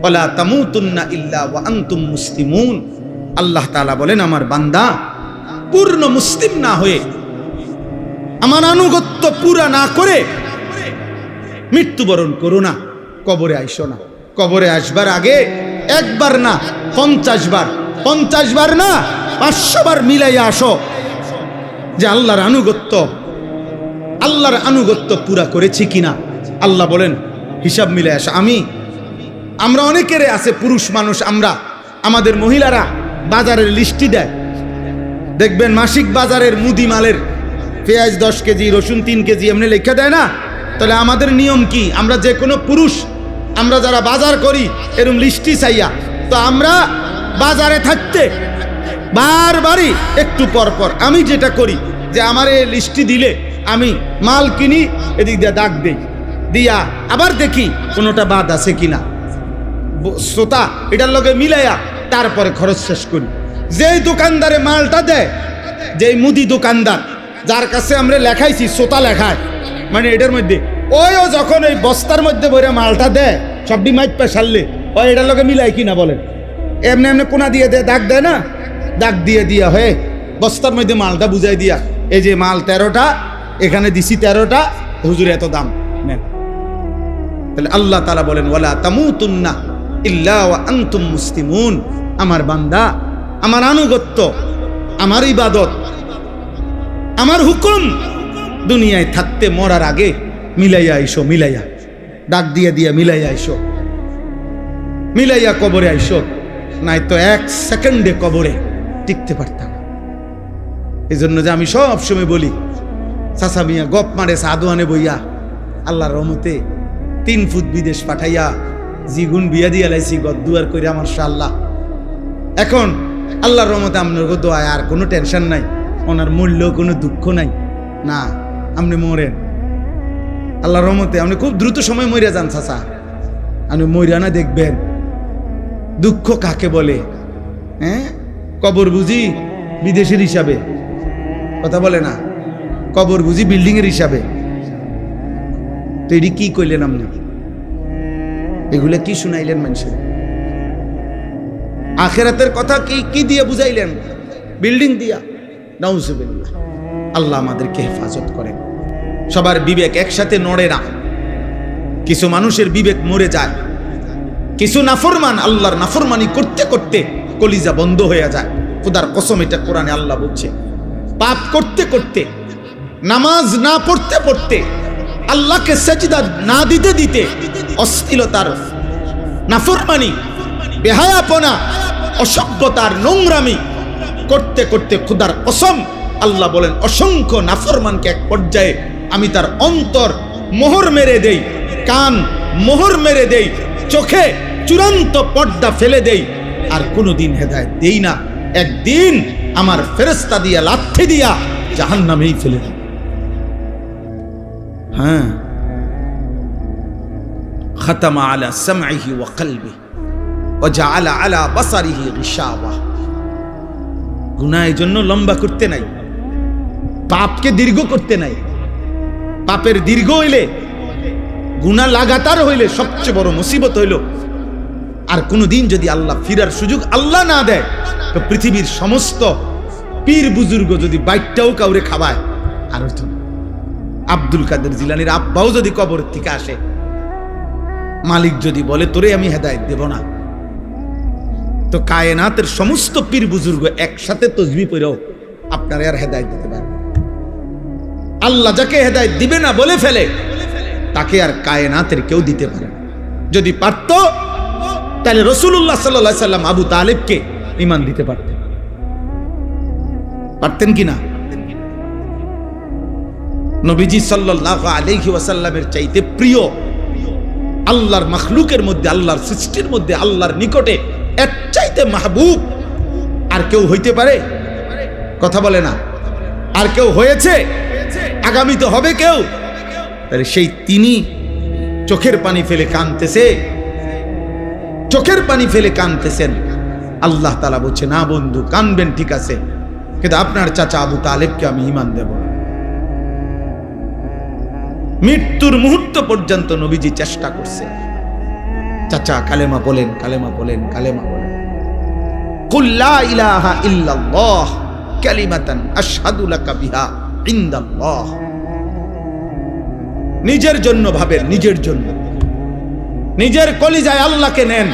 ওয়ালা তামুতুন্না ইল্লা ওয়া আনতুম মুসলিমুন। আল্লাহ তাআলা বলেন, আমার বান্দা পূর্ণ মুসলিম না হয়ে, আমার আনুগত্য পুরা না করে মৃত্যুবরণ করো না, কবরে আইসো না। কবরে আসবার আগে একবার না 50 বার, 50 বার না 500 বার মিলাইয়া আসো যে আল্লাহর আনুগত্য পুরা করেছি কিনা। আল্লাহ বলেন হিসাব মিলে আসা। আমরা অনেকের আছে, পুরুষ মানুষ আমরা, আমাদের মহিলারা বাজারের লিস্টি দেয়, দেখবেন মাসিক বাজারের মুদি মালের পেঁয়াজ 10 কেজি, রসুন 3 কেজি এমনি লেখা দেয় না? তাহলে আমাদের নিয়ম কি? আমরা যে কোনো পুরুষ, আমরা যারা বাজার করি এরকম লিস্টি চাইয়া, তো আমরা বাজারে থাকতে বারবারই একটু পর পর আমি যেটা করি যে আমার এই লিস্টি দিলে আমি মাল কিনি, এদিক দিয়ে দাগ দেই, দিয়া আবার দেখি কোনোটা বাদ আছে কিনা, শ্রোতা এটার লগে মিলাইয়া তারপরে খরচ শেষ করি। যেই দোকানদারে মালটা দেয়, যেই মুদি দোকানদার যার কাছে আমরা লেখাইছি, শ্রোতা লেখায়, মানে এটার মধ্যে ওইও যখন ওই বস্তার মধ্যে ভরে মালটা দেয়, সবটি মাইট পেশাললে ওই এটার লগে মিলাই কিনা বলেন, এমনি এমনি কোনা দিয়ে দেয়, দাগ দেয় না, দাগ দিয়ে দিয়া হয়ে বস্তার মধ্যে মালটা বুঝাই দিয়া, এই যে মাল 13টা, এখানে দিছি 13টা, হুজুর এত দাম নেন। তাহলে আল্লাহ তাআলা বলেন, ওয়ালা তামুতুন্না ইল্লা ওয়া আনতুম মুসলিমুন। আমার বান্দা, আমার আনুগত্য, আমার ইবাদত, আমার হুকুম দুনিয়ায় থাকতে মরার আগে মিলাইয়া আইসো, মিলাইয়া ডাক দিয়ে দিয়া মিলাইয়া আইসো, মিলাইয়া কবরে আইসো, নাই তো 1 সেকেন্ডে কবরে টিকতে পারতাম। এই জন্য যে আমি সব সময় বলি, চাচা মিয়া গপ মারে সাদোয়ানে বইয়া, আল্লাহর রহমতে 3 ফুট বিদেশ পাঠাইয়া জিগুন বিয়া দিয়া লাইছি, গদ্দুয়ার করে আমার শাল্লাহ। এখন আল্লাহর রহমতে আপনার দোয়ায় আর কোনো টেনশন নাই, ওনার মূল্য কোনো দুঃখ নাই। না, আপনি মরেন আল্লাহর রহমতে, আপনি খুব দ্রুত সময় মরিয়া যান চাচা, আপনি মরিয়া না দেখবেন দুঃখ কাকে বলে। হ্যাঁ, কবর বুঝি বিদেশের হিসাবে, কথা বলে না, কবর বুঝি বিল্ডিং এর হিসাবে। তো এটি কি কইলেন আপনি? এগুলা কি শুনাইলেন মানুষের? আখেরাতের কথা কি দিয়ে বুঝাইলেন? বিল্ডিং দিয়া। নাউজুবিল্লাহ। আল্লাহ আমাদেরকে হেফাজত করেন। সবার বিবেক একসাথে নড়ে না, কিছু মানুষের বিবেক মরে যায়, কিছু নাফরমান আল্লাহর নাফরমানি করতে করতে কলিজা বন্ধ হয়ে যায়। খোদার কসম, এটা কোরআনে আল্লাহ বলছে। পাপ করতে করতে, নামাজ না পড়তে পড়তে, আল্লাহকে সেজদা না দিতে দিতে, অশ্লীলতার, নাফরমানি, বেহায়াপনা, অসভ্যতার, নোংরামি করতে করতে খোদার কসম আল্লাহ বলেন, অসংখ্য নাফরমানকে এক পর্যায়ে আমি তার অন্তর মোহর মেরে দেই, কান মোহর মেরে দেই, চোখে চূড়ান্ত পর্দা ফেলে দেই, আর কোনোদিন হেদায়েত দেই না। একদিন আমার ফেরেশতা দিয়া, লাথি দিয়া জাহান্নামেই ফেলে দেই। হ্যাঁ, খাতামা আলা সামঈহি ওয়া কলবিহি ওয়া জাআলা আলা বাসারিহি গিশাওয়া। গুনাহ এই জন্য লম্বা করতে নাই, পাপকে দীর্ঘ করতে নাই। পাপের দীর্ঘ হইলে, গুনাহ লাগাতার হইলে সবচেয়ে বড় মুসিবত হইল, আর কোনদিন যদি আল্লাহ ফিরার সুযোগ আল্লাহ না দেয়, তো পৃথিবীর সমস্ত পীর বুজুর্গ যদি বাইকটাও কাউরে খাওয়ায়, আর হইতো না। আব্দুল কাদের জিলানীর আব্বাও যদি কবর থেকে আসে, মালিক যদি বলে তোরে আমি হেদায়েত দেব না, তো কায়নাতের সমস্ত পীর বুজুর্গ একসাথে তাসবিহ পড়েও আপনারে আর হেদায়েত দিতে পারবে না। আল্লাহ যাকে হেদায়েত দিবে না বলে ফেলে, তাকে আর কায়নাতের কেউ দিতে পারে না। যদি পারত, তাহলে রাসূলুল্লাহ সাল্লাল্লাহু আলাইহি সাল্লাম আবু তালেবকে ঈমান দিতে পারতেন। পারতেন কিনা? নবীজি সাল্লাল্লাহু আলাইহি ওয়াসাল্লামের চাইতে প্রিয় আল্লাহর মাখলুকের মধ্যে, আল্লাহর সৃষ্টির মধ্যে, আল্লাহর নিকটে এর চাইতে মাহবুব আর কেউ হইতে পারে? কথা বলে না। আর কেউ হয়েছে? আগামীতে হবে কেউ? তাহলে সেই তিনি চোখের পানি ফেলে কাঁদতেছে, চোখের পানি ফেলে কাঁদতেছেন। আল্লাহ তাআলা বলছে, না বন্ধু, কাঁদবেন ঠিক আছে, কিন্তু আপনার চাচা আবু তালেবকে আমি ঈমান দেব না। মৃত্যুর মুহূর্ত পর্যন্ত নবীজি চেষ্টা করছে চাচা কালেমা বলেন, কালেমা বলেন, কালেমা বলেন। কুল লা ইলাহা ইল্লাল্লাহ কালিমাতান আশহাদু লাকা বিহা ইনদাল্লাহ। নিজের জন্য ভাবেন, নিজের জন্য, নিজের কলিজায় আল্লাহকে নেন,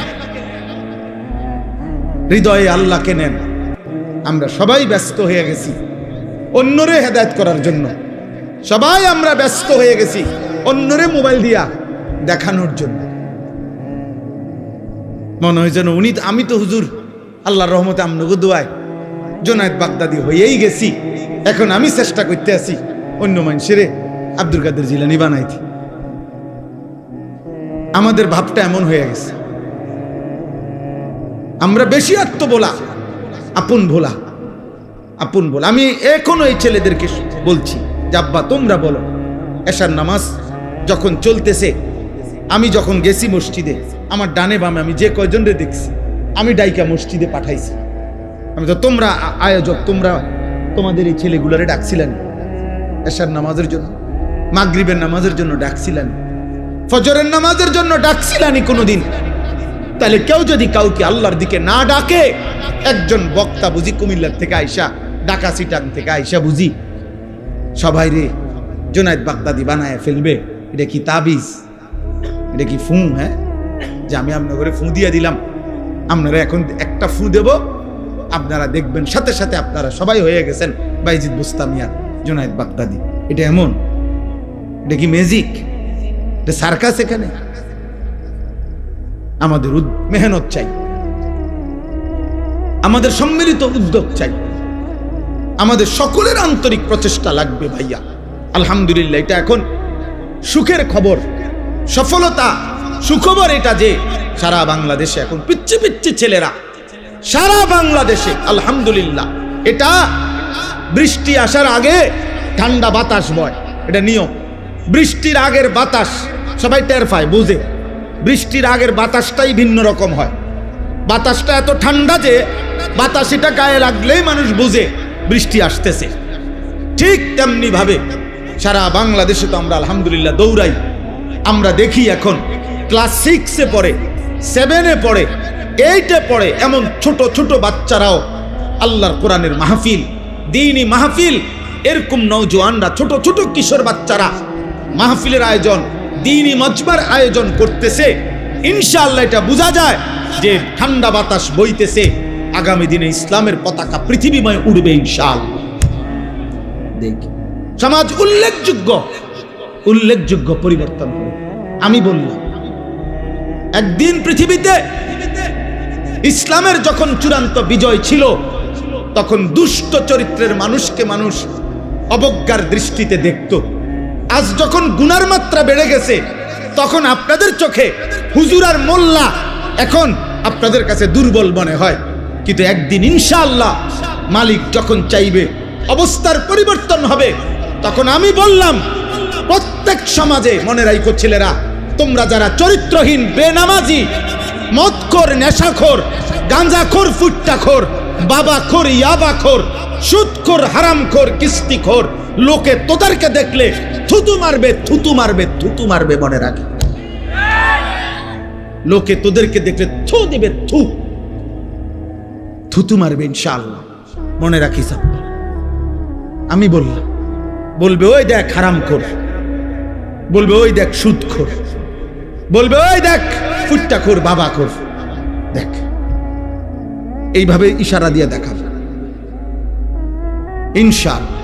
হৃদয়ে আল্লাহকে নেন। আমরা সবাই ব্যস্ত হয়ে গেছি অন্যরে হেদায়েত করার জন্য, সবাই আমরা ব্যস্ত হয়ে গেছি অন্যরে মোবাইল দিয়া দেখানোর জন্য। মনে হয় যেন আমি তো হুজুর আল্লাহর রহমতে আমনগো দোয়ায় জুনায়েদ বাগদাদি হয়েই গেছি, এখন আমি চেষ্টা করতে আছি অন্য মানুষের আব্দুল কাদের জিলানী বানাইতে। আমাদের ভাবটা এমন হয়ে গেছে, আমরা বেশি আত্মবোলা, আপন ভোলা, আপন ভোলা। আমি এখনো এই ছেলেদেরকে বলছি যে আব্বা তোমরা বলো, এশার নামাজ যখন চলতেছে, আমি যখন গেছি মসজিদে, আমার ডানে বামে আমি যে কয়জনরে দেখছি আমি ডাইকা মসজিদে পাঠাইছি। আমি তো তোমরা আয়োজক, তোমরা তোমাদের এই ছেলেগুলারে ডাকছিলেন এশার নামাজের জন্য, মাগরিবের নামাজের জন্য ডাকছিলেন, ফজরের নামাজের জন্য ডাকছিলেন কোনোদিন? তাহলে কেউ যদি কাউকে আল্লাহর দিকে না ডাকে, একজন বক্তা বুঝি কুমিল্লার থেকে আইসা, ঢাকা সিটাং থেকে আইসা বুঝি সবাই রে জুনায়েদ বাগদাদি বানায় ফেলবে? এটা কি তাবিজ? এটা কি ফু? হ্যাঁ, যে আমি আপনার ঘরে ফু দিয়ে দিলাম, আপনারা এখন একটা ফু দেব, আপনারা দেখবেন সাথে সাথে আপনারা সবাই হয়ে গেছেন বাইজিদ বুস্তামিয়া জুনায়েদ বাগদাদি। এটা এমন? এটা কি ম্যাজিক? এটা সার্কাস? এখানে আমাদের মেহনত চাই, আমাদের সম্মিলিত উদ্যোগ চাই, আমাদের সকলের আন্তরিক প্রচেষ্টা লাগবে ভাইয়া। আলহামদুলিল্লাহ, এটা এখন সুখের খবর, সফলতা, সুখবর এটা যে সারা বাংলাদেশে এখন পিচ্ছি পিচ্ছি ছেলেরা, সারা বাংলাদেশে আলহামদুলিল্লাহ। এটা বৃষ্টি আসার আগে ঠান্ডা বাতাস বয়, এটা নিয়ম। বৃষ্টির আগের বাতাস সবাই টের পায়, বুঝে। বৃষ্টির আগের বাতাসটাই ভিন্ন রকম হয়, বাতাসটা এত ঠান্ডা যে বাতাসিটা গায়ে লাগলেই মানুষ বুঝে বৃষ্টি আসতেছে। ঠিক তেমনি ভাবে সারা বাংলাদেশে তো আমরা আলহামদুলিল্লাহ দৌড়াই। আমরা দেখি এখন ক্লাস 6-এ পড়ে, 7-এ পড়ে, 8-এ পড়ে, এমন ছোট ছোট বাচ্চারাও আল্লাহর কোরআনের মাহফিল, দ্বীনি মাহফিল, এরকম নওজোয়ানরা, ছোট ছোট কিশোর বাচ্চারা মাহফিলের আয়োজন, দ্বীনি মজমার আয়োজন করতেছে। ইনশাআল্লাহ এটা বোঝা যায় যে ঠান্ডা বাতাস বইতেছে, আগামী দিনে ইসলামের পতাকা পৃথিবীময় উড়বে ইনশাআল্লাহ। দেখি সমাজ উল্লেখযোগ্য পরিবর্তন হবে। আমি বললাম একদিন পৃথিবীতে ইসলামের যখন চূড়ান্ত বিজয় ছিল, তখন দুষ্ট চরিত্রের মানুষকে মানুষ অবজ্ঞার দৃষ্টিতে দেখত। আজ যখন গুনার মাত্রা বেড়ে গেছে, তখন আপনাদের চোখে হুজুর আর মোল্লা এখন আপনাদের কাছে দুর্বল মনে হয়। কিন্তু একদিন ইনশাআল্লাহ মালিক যখন চাইবে অবস্থার পরিবর্তন হবে, তখন আমি বললাম প্রত্যেক সমাজে, মনে রাখো ছেলেরা, তোমরা যারা চরিত্রহীন, বেনামাজি, মদখোর, নেশাখোর, গাঁজাখোর, ফুট্টাখোর, বাবাখোর, ইয়াবাখোর, সুদখোর, হারামখোর, কিস্তিখোর, লোকে তোদেরকে দেখলে থুতু মারবে, থুতু মারবে, থুতু মারবে। মনে রাখি, লোকে তোদেরকে দেখলে থু দিবে, থুতু মারবে ইনশাআল্লাহ। মনে রাখিস, আমি বললাম, বলবে ওই দেখ হারামখোর, বলবে ওই দেখ সুদখোর, বলবে ওই দেখ ফুট্টাখোর, বাবাখোর, দেখ। এইভাবে ইশারা দিয়ে দেখাবে। ইনশাআল্লাহ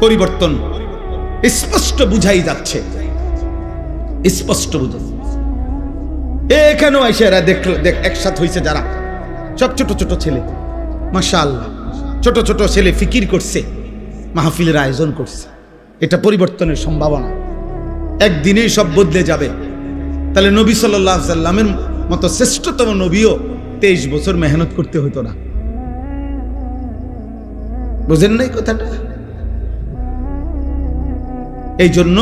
পরিবর্তন স্পষ্ট বুঝাই যাচ্ছে, স্পষ্ট বুঝা। এখানেও এসে এরা দেখ একসাথে হয়েছে যারা, সব ছোট ছোট ছেলে, মাশাআল্লাহ, ছোট ছোট ছেলে ফিকির করছে, মাহফিলের আয়োজন করছে। এটা পরিবর্তনের সম্ভাবনা, একদিনেই সব বদলে যাবে। তাহলে নবী সাল্লাল্লাহু আলাইহি সাল্লামের মতো শ্রেষ্ঠতম নবীও 23 বছর মেহনত করতে হতো না। বুঝেন নাই কথাটা? এই জন্য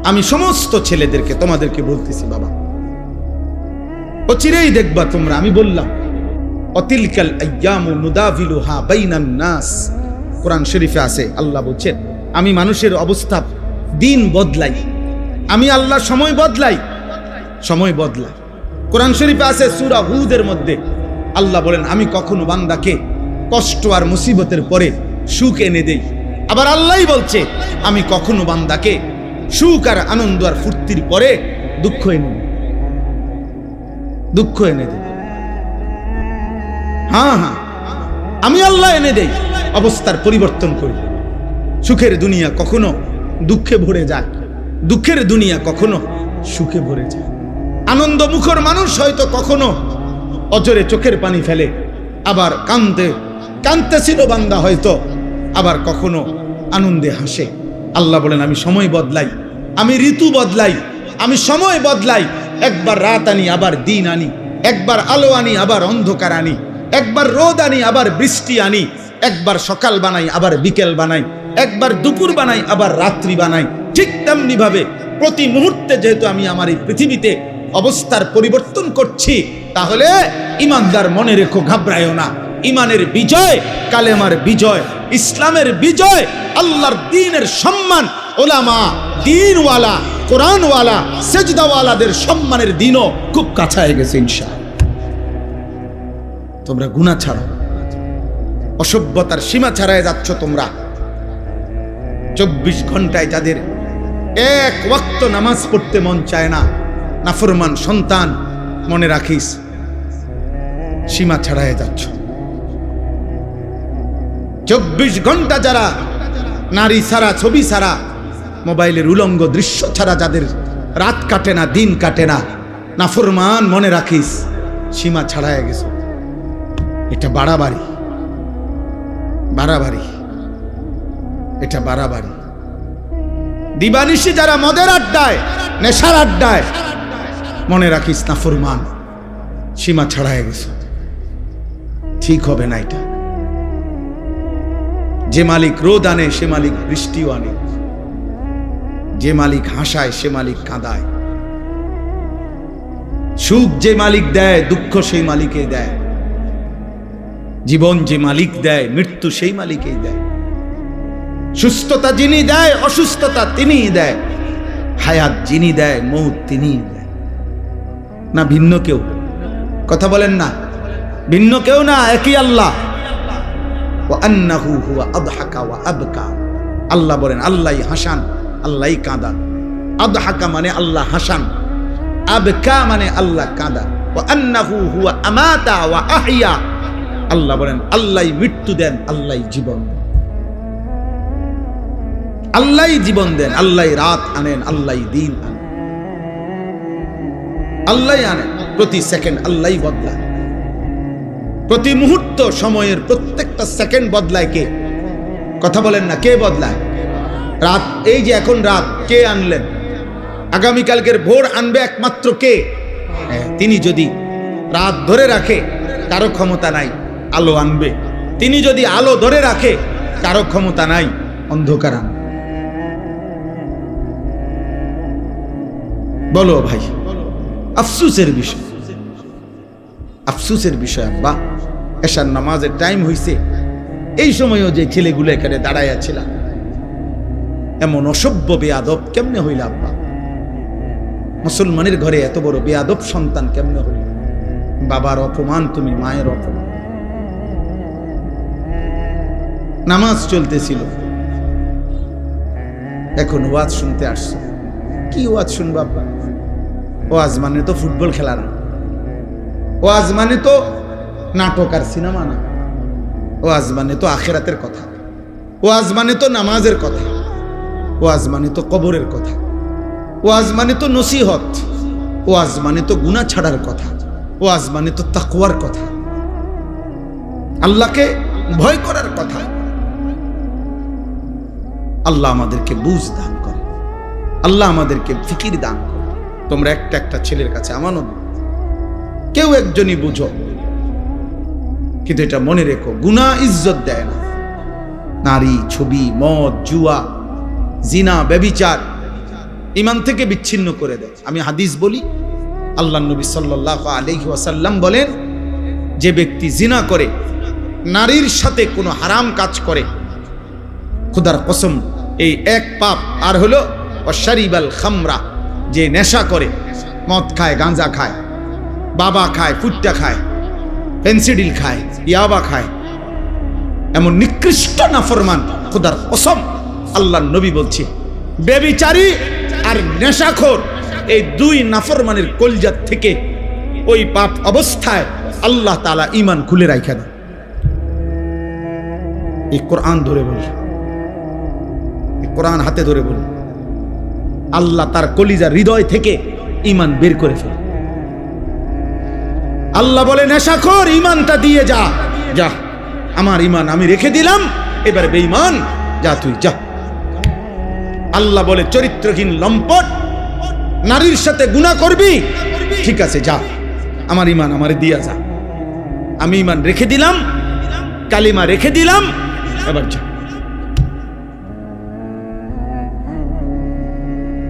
আমি সমস্ত ছেলেদেরকে, তোমাদেরকে বলতেছি, বাবা অচিরেই দেখবা তোমরা। আমি বললাম অতিলকাল আইয়ামু নুদাভিলুহা বাইনান নাস, কোরআন শরীফে আছে, আল্লাহ বলছেন আমি মানুষের অবস্থা দিন বদলাই, আমি আল্লাহ সময় বদলাই। সময় বদলায়। কোরআন শরীফে আছে সূরা হুদের মধ্যে আল্লাহ বলেন, আমি কখনো বান্দাকে কষ্ট আর মুসিবতের পরে সুখ এনে দেই। আবার আল্লাহই বলছে, আমি কখনো বান্দাকে সুখ আর আনন্দ আর ফুর্তির পরে দুঃখ এনে দেই, দুঃখ এনে দেই। হ্যাঁ হ্যাঁ, আমি আল্লাহ এনে দেই, অবস্থার পরিবর্তন করি। সুখের দুনিয়া কখনো দুঃখে ভরে যায়, দুঃখের দুনিয়া কখনো সুখে ভরে যায়। আনন্দ মুখর মানুষ হয়তো কখনো অজরে চোখের পানি ফেলে, আবার কাঁদতেছিল বান্দা হয়তো, আবার কখনো আনন্দে হাসে। আল্লাহ বলেন, আমি সময় বদলাই, আমি ঋতু বদলাই, আমি সময় বদলাই। একবার রাত আনি আবার দিন আনি, একবার আলো আনি আবার অন্ধকার আনি, একবার রোদ আনি আবার বৃষ্টি আনি, একবার সকাল বানাই আবার বিকেল বানাই, একবার দুপুর বানাই আবার রাত্রি বানাই। ঠিক তেমনি ভাবে প্রতি মুহূর্তে যেহেতু আমি আমার এই পৃথিবীতে অবস্থার পরিবর্তন করছি, তাহলে ইমানদার মনে রেখো, ঘাবড়ায়ও না। ইমানের বিজয়, কালেমার বিজয়, ইসলামের বিজয়, আল্লাহর দ্বীনের সম্মান, ওলামা, দ্বীনওয়ালা, কোরআনওয়ালা, সেজদাওয়ালাদের সম্মানের দিনও খুব কাছায় গেছে ইনশাআল্লাহ। তোমরা গুনাহ ছাড়ো, অসভ্যতার সীমা ছাড়ায় যাচ্ছ তোমরা। 24 ঘন্টায় যাদের এক ওয়াক্ত নামাজ পড়তে মন চায় না, নাফরমান সন্তান, মনে রাখিস সীমা ছাড়ায় যাচ্ছ। 24 ঘন্টা যারা নারী ছাড়া, ছবি ছাড়া, মোবাইলের উলঙ্গ দৃশ্য ছাড়া যাদের রাত কাটে না, দিন কাটে না, নাফরমান, মনে রাখিস সীমা ছাড়ায় গেছে। এটা বাড়াবাড়ি, বাড়াবাড়ি, এটা বাড়াবাড়ি। দিবানিশি যারা মদের আড্ডায়, নেশার আড্ডায়, মনে রাখিস নাফরমান, সীমা ছাড়ায় গেছে। ঠিক হবে না এটা। যে মালিক রোদ আনে সে মালিক বৃষ্টিও আনে, যে মালিক হাসায় সে মালিক কাঁদায়, সুখ যে মালিক দেয় দুঃখ সেই মালিকই দেয়, জীবন যে মালিক দেয় মৃত্যু সেই মালিকই দেয়, সুস্থতা যিনি দেয় অসুস্থতা তিনিই দেয়, হায়াত যিনি দেয় মৌত তিনিই দেয়। না ভিন্ন কেউ? কথা বলেন না, ভিন্ন কেউ না, একই আল্লাহ। আল্লাহ বলেন, আল্লাহ হাসান, আল্লাহ কাঁদান। আদহাকা মানে আল্লাহ হাসান, আবকা মানে আল্লাহ কাঁদান। আল্লাহ বলেন, আল্লাহ মৃত্যু দেন, আল্লাহ জীবন দেন, আল্লাহ জীবন দেন, আল্লাহ রাত আনেন, আল্লাহ দিন আনেন, আল্লাহ আনেন। প্রতি সেকেন্ড আল্লাহ বদলায়, প্রতি মুহূর্ত সময়ের প্রত্যেকটা সেকেন্ড বদলায় কে? কথা বলেন না, কে বদলায়? রাত, এই যে এখন রাত, কে আনলেন? আগামীকালকের ভোর আনবে একমাত্র কে? তিনি যদি রাত ধরে রাখে কারো ক্ষমতা নাই আলো আনবে, তিনি যদি আলো ধরে রাখে কারো ক্ষমতা নাই অন্ধকার আনবে। বলো ভাই, আফসোসের বিষয়, আফসোসের বিষয়। আব্বা এশার নামাজের টাইম হইছে, এই সময়ও যে ছেলেগুলো এখানে দাঁড়াইয়া ছিল, এমন অসভ্য বেয়াদব কেমনে হইল আব্বা? মুসলমানের ঘরে এত বড় বেয়াদব সন্তান কেমনে হইল? বাবার অপমান তুমি, মায়ের অপমান। নামাজ চলতেছিল, এখন ওয়াজ শুনতে আসছে। কি ওয়াজ শুনবো আব্বা? ওয়াজ মানে তো ফুটবল খেলা না, ওয়াজ মানে তো নাটক আর সিনেমা না, ওয়াজ মানে তো আখিরাতের কথা, ওয়াজ মানে তো নামাজের কথা, ওয়াজ মানে তো কবরের কথা, ওয়াজ মানে তো নসিহত, ওয়াজ মানে তো গুনাহ ছাড়ার কথা, ওয়াজ মানে তো তাকওয়ার কথা, আল্লাহকে ভয় করার কথা। আল্লাহ আমাদেরকে বুঝ দান করে, আল্লাহ আমাদেরকে ফিকির দান করে। তোমরা একটা একটা ছেলের কাছে আমানত, কেউ একজনই বুঝো, কিন্তু এটা মনে রেখো, গুনাহ ইজ্জত দেয় না। নারী, ছবি, মদ, জুয়া, জিনা, ব্যভিচার ঈমান থেকে বিচ্ছিন্ন করে দেয়। আমি হাদিস বলি, আল্লাহর নবী সাল্লাল্লাহু আলাইহি ওয়াসাল্লাম বলেন, যে ব্যক্তি জিনা করে, নারীর সাথে কোনো হারাম কাজ করে, খোদার কসম এই এক পাপ। আর হলো ওয়াশারিবাল খামরা, যে নেশা করে, মদ খায়, গাঁজা খায়, বাবা খায়, ফুট্টা খায়, পেন্সিডিল খায়, ইয়াবা খায়, এমন নিকৃষ্ট নাফরমান, খোদার কসম আল্লাহর নবী বলছে ব্যভিচারী আর নেশাখোর এই দুই নাফরমানের কলজাত থেকে ওই পাপ অবস্থায় আল্লাহ তাআলা ঈমান খুলে রাখেন। এই কোরআন ধরে বলি, এই কোরআন হাতে ধরে বলি, আল্লাহ তার কলিজার হৃদয় থেকে ঈমান বের করে ফেলে। আল্লাহ বলে নেশাখোর ঈমানটা দিয়ে যা, যা আমার ঈমান আমি রেখে দিলাম, এবার বেঈমান যা তুই যা। আল্লাহ বলে চরিত্রহীন লম্পট নারীর সাথে গুনাহ করবি, ঠিক আছে যা, আমার ঈমান আমারে দিয়া যা, আমি ঈমান রেখে দিলাম, কালিমা রেখে দিলাম, এবার যা।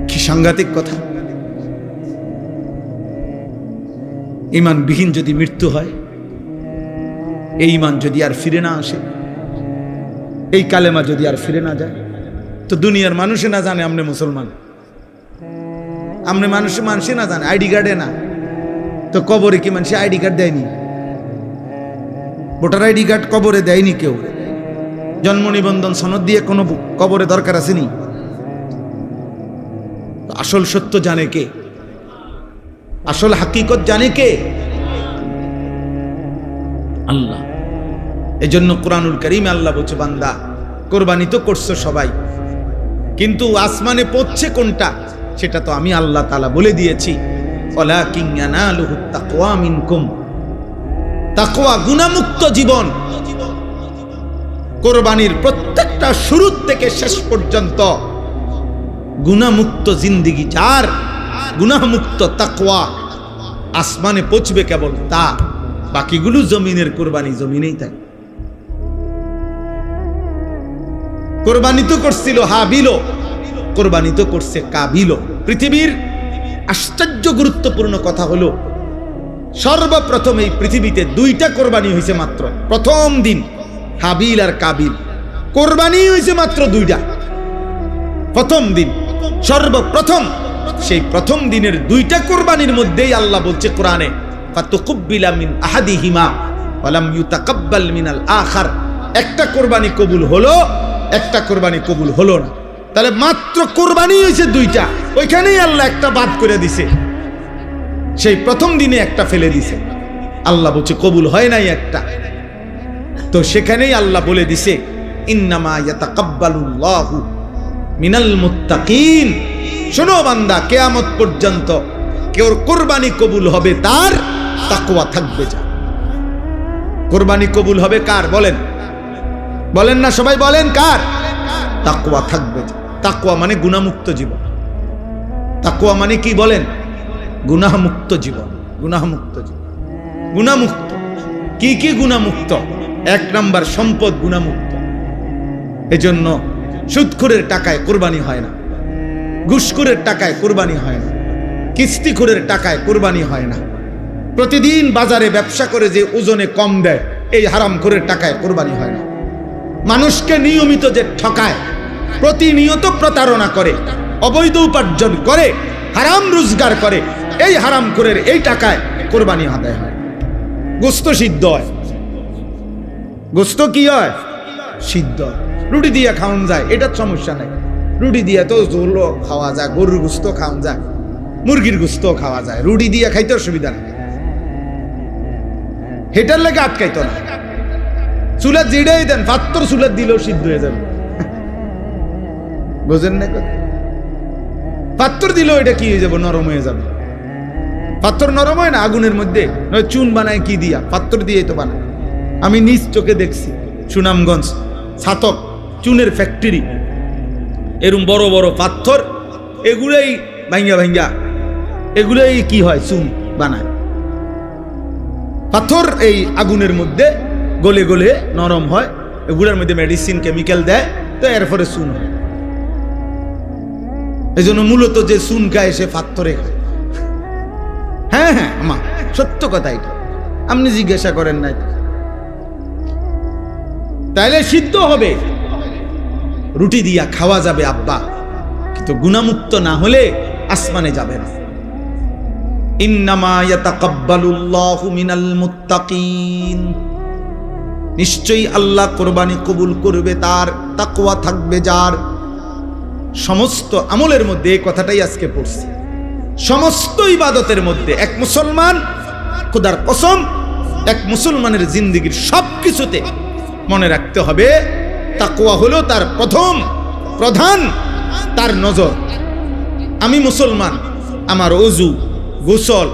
কি সাংঘাতিক কথা। ঈমানবিহীন যদি মৃত্যু হয়, এই ঈমান যদি আর ফিরে না আসে, এই কালেমা যদি আর ফিরে না যায়, তো দুনিয়ার মানুষে না জানে আমনে মুসলমান, আমনে মানুষে না জানে, আইডি কার্ডে না, তো কবরে কি মানুষ আইডি কার্ড দেয়নি? ভোটার আইডি কার্ড কবরে দেয়নি কেউ। জন্ম নিবন্ধন সনদ দিয়ে কোনো কবরে দরকার আসেনি। আসল সত্য জানে কে? আসল হাকিকত জানে কে? আল্লাহ। এজন্য কোরআনুল কারীমে আল্লাহ বলছে, বান্দা কোরবানি তো করছো সবাই, কিন্তু আসমানে পৌঁছছে কোনটা সেটা তো আমি আল্লাহ তাআলা বলে দিয়েছি। ওয়ালাকিন ইয়ানালুহু তাকওয়া মিনকুম, তাকওয়া গুনাহমুক্ত জীবন। কোরবানির প্রত্যেকটা শুরু থেকে শেষ পর্যন্ত গুনাহমুক্ত জিন্দেগি যার, গুনাহমুক্ত তাকওয়া, আসমানে পৌঁছবে কেবল তা, বাকিগুলো জমিনের কোরবানি জমিনেই থাকে। কোরবানি তো করছিল হাবিলও, কোরবানি তো করছে কাবিলও। পৃথিবীর আশ্চর্য গুরুত্বপূর্ণ কথা হলো, সর্বপ্রথম এই পৃথিবীতে দুইটা কোরবানি হয়েছে মাত্র। প্রথম দিন হাবিল আর কাবিল, কোরবানি হয়েছে মাত্র দুইটা। প্রথম দিন, সর্বপ্রথম, সেই প্রথম দিনের দুইটা কোরবানির মধ্যেই আল্লাহ বলছে কোরআনে, ফাতুকুব্বিলা মিন আহাদিহিমা ওয়া লাম ইউতাকাব্বাল মিনাল আখার। একটা কোরবানি কবুল হলো, একটা কোরবানি কবুল হলো না। তাহলে মাত্র কোরবানি হয়েছে দুইটা, ওইখানেই আল্লাহ একটা বাদ করে দিছে। সেই প্রথম দিনে একটা ফেলে দিছে, আল্লাহ বলছে কবুল হয় নাই একটা। তো সেখানেই আল্লাহ বলে দিছে, ইন্নামা ইয়াতাকাব্বালুল্লাহু মিনাল মুত্তাকিন। শোনো বান্দা, কিয়ামত পর্যন্ত কেউ কোরবানি কবুল হবে তার তাকওয়া থাকবে যা। কোরবানি কবুল হবে কার বলেন? বলেন না সবাই, বলেন কার? তাকওয়া থাকবে যা। তাকওয়া মানে গুনাহমুক্ত জীবন। তাকওয়া মানে কি বলেন? গুনাহমুক্ত জীবন। গুনাহমুক্ত জীবন, গুনাহমুক্ত। কি কি গুনাহমুক্ত? এক নাম্বার সম্পদ গুনাহমুক্ত। এজন্য সুদখোরের টাকায় কোরবানি হয় না, ঘুষখোরের টাকায় কোরবানি হয় না, কিস্তিখোরের টাকায় কোরবানি হয় না, প্রতিদিন বাজারে ব্যবসা করে যে ওজনে কম দেয় এই হারামখোরের টাকায় কোরবানি হয় না, মানুষকে নিয়মিত যে ঠকায়, প্রতিনিয়ত প্রতারণা করে, অবৈধ উপার্জন করে, হারাম রোজগার করে, এই হারামখোরের এই টাকায় কোরবানি আদায় হয়। গোস্ত সিদ্ধ হয়, গোস্ত কি হয়? সিদ্ধ। রুটি দিয়ে খাওয়ান যায়, এটার সমস্যা নাই। রুটি দিয়ে তো ঝোলও খাওয়া যায়, গরুর গোস্ত খাওয়ান যায়, মুরগির গোস্ত খাওয়া যায়, রুটি দিয়ে খাইতে অসুবিধা নেই, হেটার লেগে আটকাইতো না। চুলার জিড়াই দেন, পাত্তর চুলার দিলেও সিদ্ধ হয়ে যাবে। বোঝেন না কথা? পাত্তর দিলেও এটা কি হয়ে যাবে? নরম হয়ে যাবে। পাত্তর নরম হয় না আগুনের মধ্যে, নয় চুন বানায় কি দিয়া? পাত্তর দিয়ে তো বানায়। আমি নিজ চোখে দেখছি, সুনামগঞ্জ ছাতক চুনের ফ্যাক্টরি, এরম বড় বড় পাথর, এগুলোই ভাঙ্গা ভাঙ্গা, এগুলোই কি হয়? চুন বানায়। পাথর এই আগুনের মধ্যে গলে গলে নরম হয়, এগুলোর মধ্যে মেডিসিন কেমিক্যাল দেয়, তো এরপরে চুন হয়। এই জন্য মূলত যে চুন খায় সে পাথরে খায়। হ্যাঁ হ্যাঁ, আমার সত্য কথা এটা, আপনি জিজ্ঞাসা করেন নাই। তাইলে সিদ্ধ হবে, রুটি দিয়া খাওয়া যাবে আব্বা, কিন্তু গুনাহমুক্ত না হলে আসমানে যাবে না। ইন্নামা ইয়াতাকাব্বালুল্লাহু মিনাল মুত্তাকিন, নিশ্চয়ই আল্লাহ কোরবানি কবুল করবে তার, তাকওয়া থাকবে যার। সমস্ত আমলের মধ্যে এই কথাটাই আজকে পড়ছি, সমস্ত ইবাদতের মধ্যে এক মুসলমান, খোদার কসম, এক মুসলমানের জিন্দেগীর সব কিছুতে মনে রাখতে হবে তাকওয়া হলো তার প্রধান তার নজর। আমি মুসলমান, আমার ওযু, গোসল,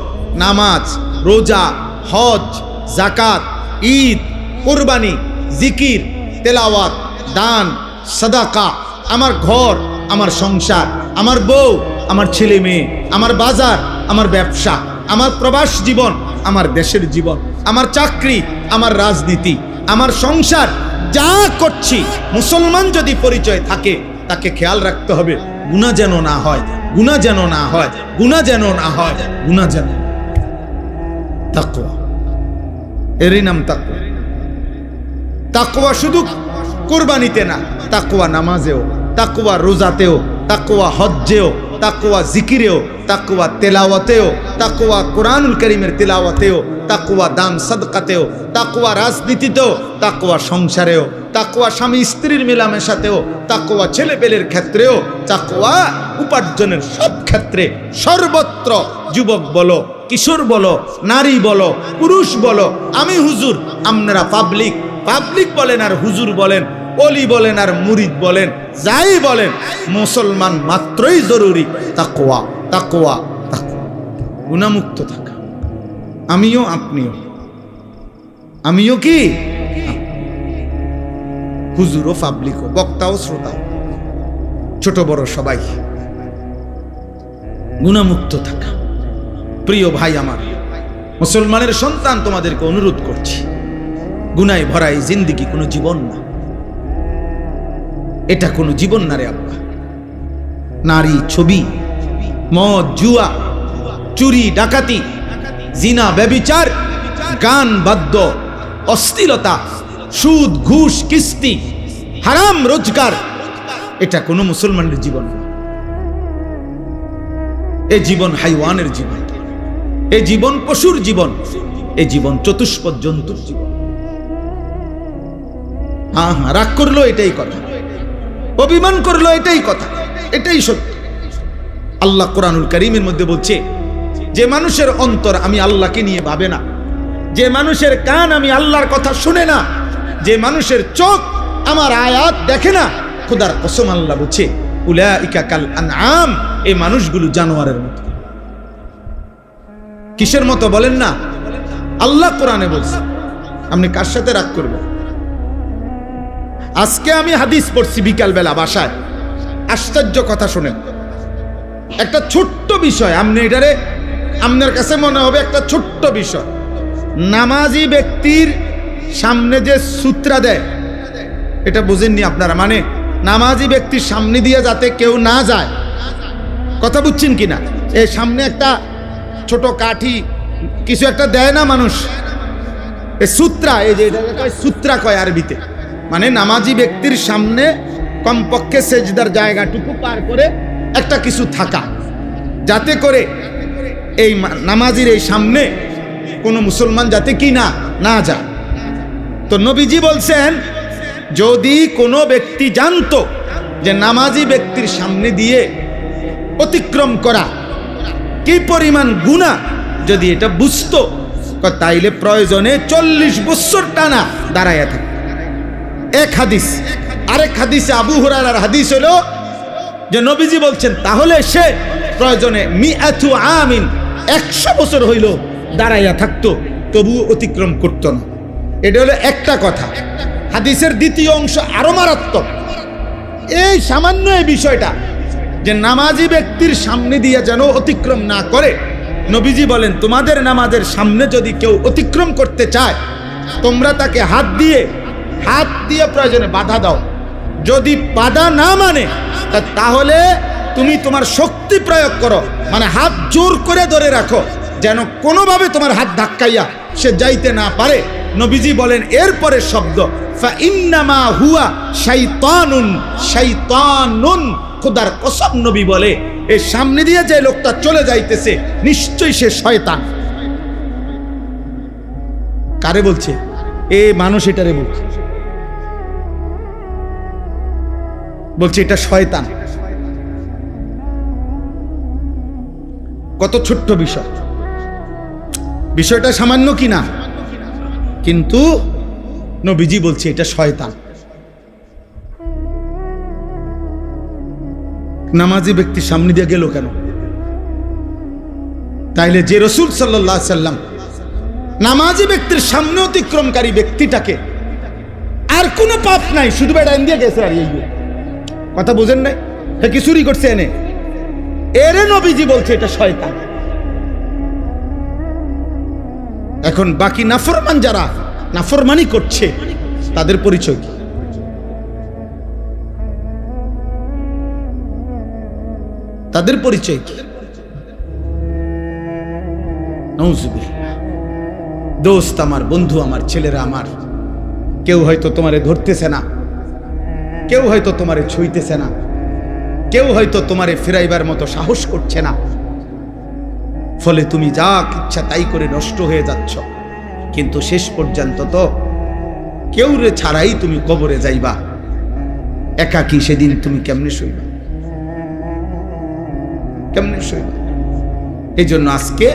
নামাজ, রোজা, হজ, যাকাত, ঈদ, কুরবানি, জিকির, তেলাওয়াত, দান, সাদাকা, আমার ঘর, আমার সংসার, আমার বউ, আমার ছেলে মেয়ে, আমার বাজার, আমার ব্যবসা, আমার প্রবাস জীবন, আমার দেশের জীবন, আমার চাকরি, আমার রাজনীতি, আমার সংসার, যা করছি মুসলমান যদি পরিচয় থাকে তাকে খেয়াল রাখতে হবে গুনাহ যেন না হয়, গুনাহ যেন না হয়, গুনাহ যেন না হয়, গুনাহ যেন। তাকওয়া, এরই নাম তাকওয়া। তাকওয়া শুধু কুরবানিতে না, তাকওয়া নামাজেও, তাকওয়া রোজাতেও, তাকওয়া হজ্জেও, তাকওয়া জিকিরেও, তাকওয়া তেলাওয়াতেও, তাকওয়া কোরআনুল কারীমের তেলাওয়াতেও, তাকওয়া দান সাদকাতেও, তাকওয়া রাজনীতিতেও, তাকওয়া সংসারেও, তাকওয়া স্বামী স্ত্রীর মেলামেশাতেও, তাকওয়া ছেলেপেলের ক্ষেত্রেও, তাকওয়া উপার্জনের সব ক্ষেত্রে, সর্বত্র। যুবক বলো, কিশোর বলো, নারী বলো, পুরুষ বলো, আমি হুজুর, আপনারা পাবলিক বলেন আর হুজুর বলেন, ওলি বলেন আর মুরিদ বলেন, যাই বলেন, মুসলমান মাত্রই জরুরি তাকওয়া, তাকওয়া, তাকওয়া। গুনাহমুক্ত থাকা। আমিও, আপনিও, আমিও কি হুজুরও, পাবলিকও, বক্তাও, শ্রোতাও, ছোট বড় সবাই গুনাহমুক্ত থাকা। প্রিয় ভাই আমার, মুসলমানের সন্তান, তোমাদেরকে অনুরোধ করছি, গুনায় ভরা এই জিন্দেগি কোনো জীবন না, এটা কোনো জীবন না রে আব্বা। নারী, ছবি, মদ, জুয়া, চুরি, ডাকাতি, জিনা, ব্যভিচার, গান, বাদ্য, অশ্লীলতা, সুদ, ঘুষ, কিস্তি, হারাম রোজগার, এটা কোনো মুসলমানের জীবন না। এ জীবন হাইওয়ানের জীবন, এ জীবন পশুর জীবন, এ জীবন চতুষ্পদ জন্তুর জীবন। হ্যাঁ, রাগ করলো এটাই কথা, অভিমান করলো এটাই কথা, এটাই সত্য। আল্লাহ কোরআনুল কারীমের মধ্যে বলছে, যে মানুষের অন্তর আমি আল্লাহকে নিয়ে ভাবে না, যে মানুষের কান আমি আল্লাহর কথা শুনে না, যে মানুষের চোখ আমার আয়াত দেখে না, খোদার কসম আল্লাহ বলছে উলাইকা কাল আনআম, এই মানুষগুলো জানোয়ারের মতো। কিসের মতো বলেন না? আল্লাহ কোরআনে বলছে। আপনি কার সাথে রাগ করবেন? আজকে আমি হাদিস পড়ছি বিকালবেলা বাসায়, আশ্চর্য কথা শুনেন। একটা ছোট্ট বিষয়, আপনি এটারে, আপনার কাছে মনে হবে একটা ছোট্ট বিষয়। নামাজি ব্যক্তির সামনে যে সূত্রা দেয়, এটা বুঝেননি আপনারা? মানে নামাজি ব্যক্তির সামনে দিয়ে যাতে কেউ না যায়, কথা বুঝছেন কিনা? এই সামনে একটা ছোট কাঠি কিছু একটা দেয় না মানুষ, এই সূত্রা, এই যে এটাকে কয় সূত্রা কয় আরবিতে। মানে নামাজি ব্যক্তির সামনে কমপক্ষে সেজদার জায়গাটুকু পার করে একটা কিছু থাকা, যাতে করে এই নামাজির এই সামনে কোনো মুসলমান যাতে কি না যায়। তো নবীজি বলছেন, যদি কোনো ব্যক্তি জানতো যে নামাজি ব্যক্তির সামনে দিয়ে অতিক্রম করা কি পরিমাণ গুনাহ, যদি এটা বুঝতো, তাইলে প্রয়োজনে 40 বছর টানা দাঁড়াইয়া থাকে। এক হাদিস। আরেক হাদিসে আবু হুরায়রার হাদিস হলো যে নবীজি বলছেন, তাহলে সে প্রয়োজনে মিআতু আমিন, 100 বছর হইল দাঁড়াইয়া থাকতো, তবু অতিক্রম করত না। এটা হলো একটা কথা। হাদিসের দ্বিতীয় অংশ আরো মারাত্মক। এই সামান্য এই বিষয়টা যে নামাজি ব্যক্তির সামনে দিয়ে যেন অতিক্রম না করে, নবীজি বলেন, তোমাদের নামাজের সামনে যদি কেউ অতিক্রম করতে চায়, তোমরা তাকে হাত দিয়ে প্রয়োজনে বাধা দাও। যদি বাধা না মানে, তাহলে তুমি তোমার শক্তি প্রয়োগ করো, মানে হাত জোর করে ধরে রাখো, যেন কোনোভাবে তোমার হাত ধাক্কাইয়া সে যাইতে না পারে। নবীজি বলেন এরপরে শব্দ, ফা ইন্নামা হুয়া শাইতানুন, শাইতানুন, খোদার কসম নবী বলে, এই সামনে দিয়ে যে লোকটা চলে যাইতেছে নিশ্চয়ই সে শয়তান। কারে বলছে? এ মানুষ এটারে বলছে, বলছে এটা শয়তান। কত ছোট্ট বিষয়, বিষয়টা সামান্য কিনা, কিন্তু নবীজি বলছে এটা শয়তান। নামাজি ব্যক্তি সামনে দিয়ে গেল কেন? তাইলে যে রাসূল সাল্লাল্লাহু আলাইহি সাল্লাম নামাজি ব্যক্তির সামনে অতিক্রমকারী ব্যক্তিটাকে আর কোনো পাপ নাই, শুধু বেড়াইন দিয়ে গেছে। আর এই কথা বুঝেন নাই? হ্যাঁ, কি চুরি করছে এনে, এরে নবীজি বলছে এটা শয়তান। এখন বাকি নাফরমান যারা নাফরমানি করছে তাদের পরিচয় কি? তাদের পরিচয় কি? নাউযুবিল্লাহ। দোস্ত আমার, বন্ধু আমার, ছেলেরা আমার, কেউ হয়তো তোমারে ধরতেছে না, কেউ হয়তো তোমারে ছুঁইতেছে না, কেউ হয়তো তোমারে ফিরাইবার মতো সাহস করছে না, ফলে তুমি যা ইচ্ছা তাই করে নষ্ট হয়ে যাচ্ছ। কিন্তু শেষ পর্যন্ত তো কেউ রে ছাড়াই তুমি কবরে যাইবা। একাকী সেদিন তুমি কেমনে শুইবা? কেমনে শুইবা? এই জন্য আজকে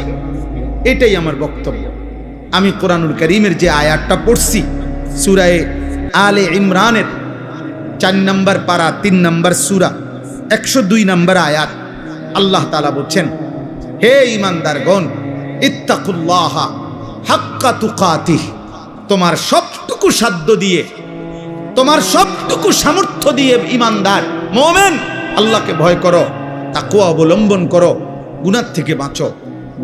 এটাই আমার বক্তব্য। আমি কোরআনুল কারীমের যে আয়াতটা পড়ছি সূরা আলে ইমরানের 4 নম্বর পারা 3 নম্বর সূরা 102 নম্বর আয়াত, আল্লাহ তাআলা বলছেন, হে ঈমানদারগণ, ইত্তাকুল্লাহা হাক্কা তুকাতিহ, তোমার সবটুকু সাধ্য দিয়ে, তোমার সবটুকু সামর্থ্য দিয়ে ঈমানদার মুমিন আল্লাহকে ভয় করো, তাকওয়া অবলম্বন করো, গুনাহ থেকে বাঁচো,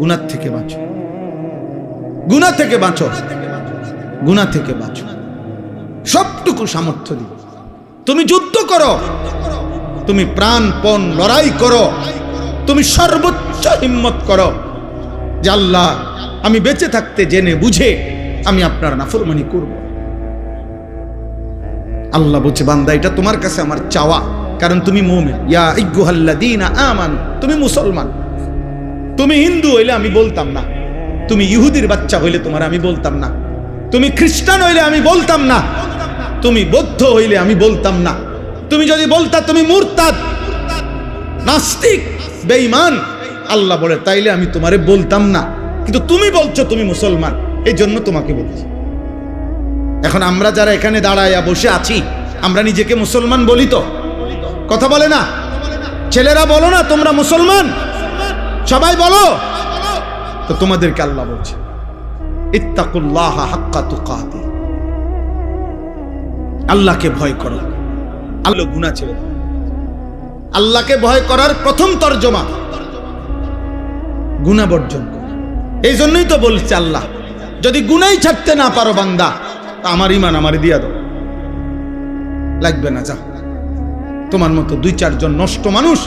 গুনাহ থেকে বাঁচো, গুনাহ থেকে বাঁচো, গুনাহ থেকে বাঁচো। সবটুকু সামর্থ্য দিয়ে তুমি যুদ্ধ করো, তুমি প্রাণপণ লড়াই করো, তুমি সর্বোচ্চ হিম্মত করো যে আল্লাহ, আমি বেঁচে থাকতে জেনে বুঝে আমি আপনার নাফরমানি করব। আল্লাহ বলছে, বান্দা এটা তোমার কাছে আমার চাওয়া, কারণ তুমি মুমিন। ইয়া আইয়ুহাল্লাযীনা আমানু, তুমি মুসলমান। তুমি হিন্দু হইলে আমি বলতাম না, তুমি ইহুদির বাচ্চা হইলে তোমার আমি বলতাম না, তুমি খ্রিস্টান হইলে আমি বলতাম না, তুমি বৌদ্ধ হইলে আমি বলতাম না, তুমি যদি বলতা তুমি মুরতাদ, নাস্তিক, বেঈমান, আল্লাহ বলে তাইলে আমি তোমারে বলতাম না। কিন্তু তুমি বলছো তুমি মুসলমান, এই জন্য তোমাকে বলছি। এখন আমরা যারা এখানে দাঁড়ায়া বসে আছি, আমরা নিজেকে মুসলমান বলি তো? কথা বলে না? ছেলেরা বলো না তোমরা মুসলমান? সবাই বলো তো। তোমাদেরকে আল্লাহ বলছে, ইত্তাকুল্লাহা হাক্কা তুকাতিহ, আল্লাহকে ভয় করো। আল্লাহ গুনাহ ছেড়ে দাও। আল্লাহকে ভয় করার প্রথম তর্জমা গুনাহ বর্জন করো। এই জন্যই তো বলছে আল্লাহ, যদি গুনাহই ছাড়তে না পারো বান্দা, আমার ঈমান আমারে দিয়া দাও, লাগবে না, যা। তোমার মতো 2-4 জন নষ্ট মানুষ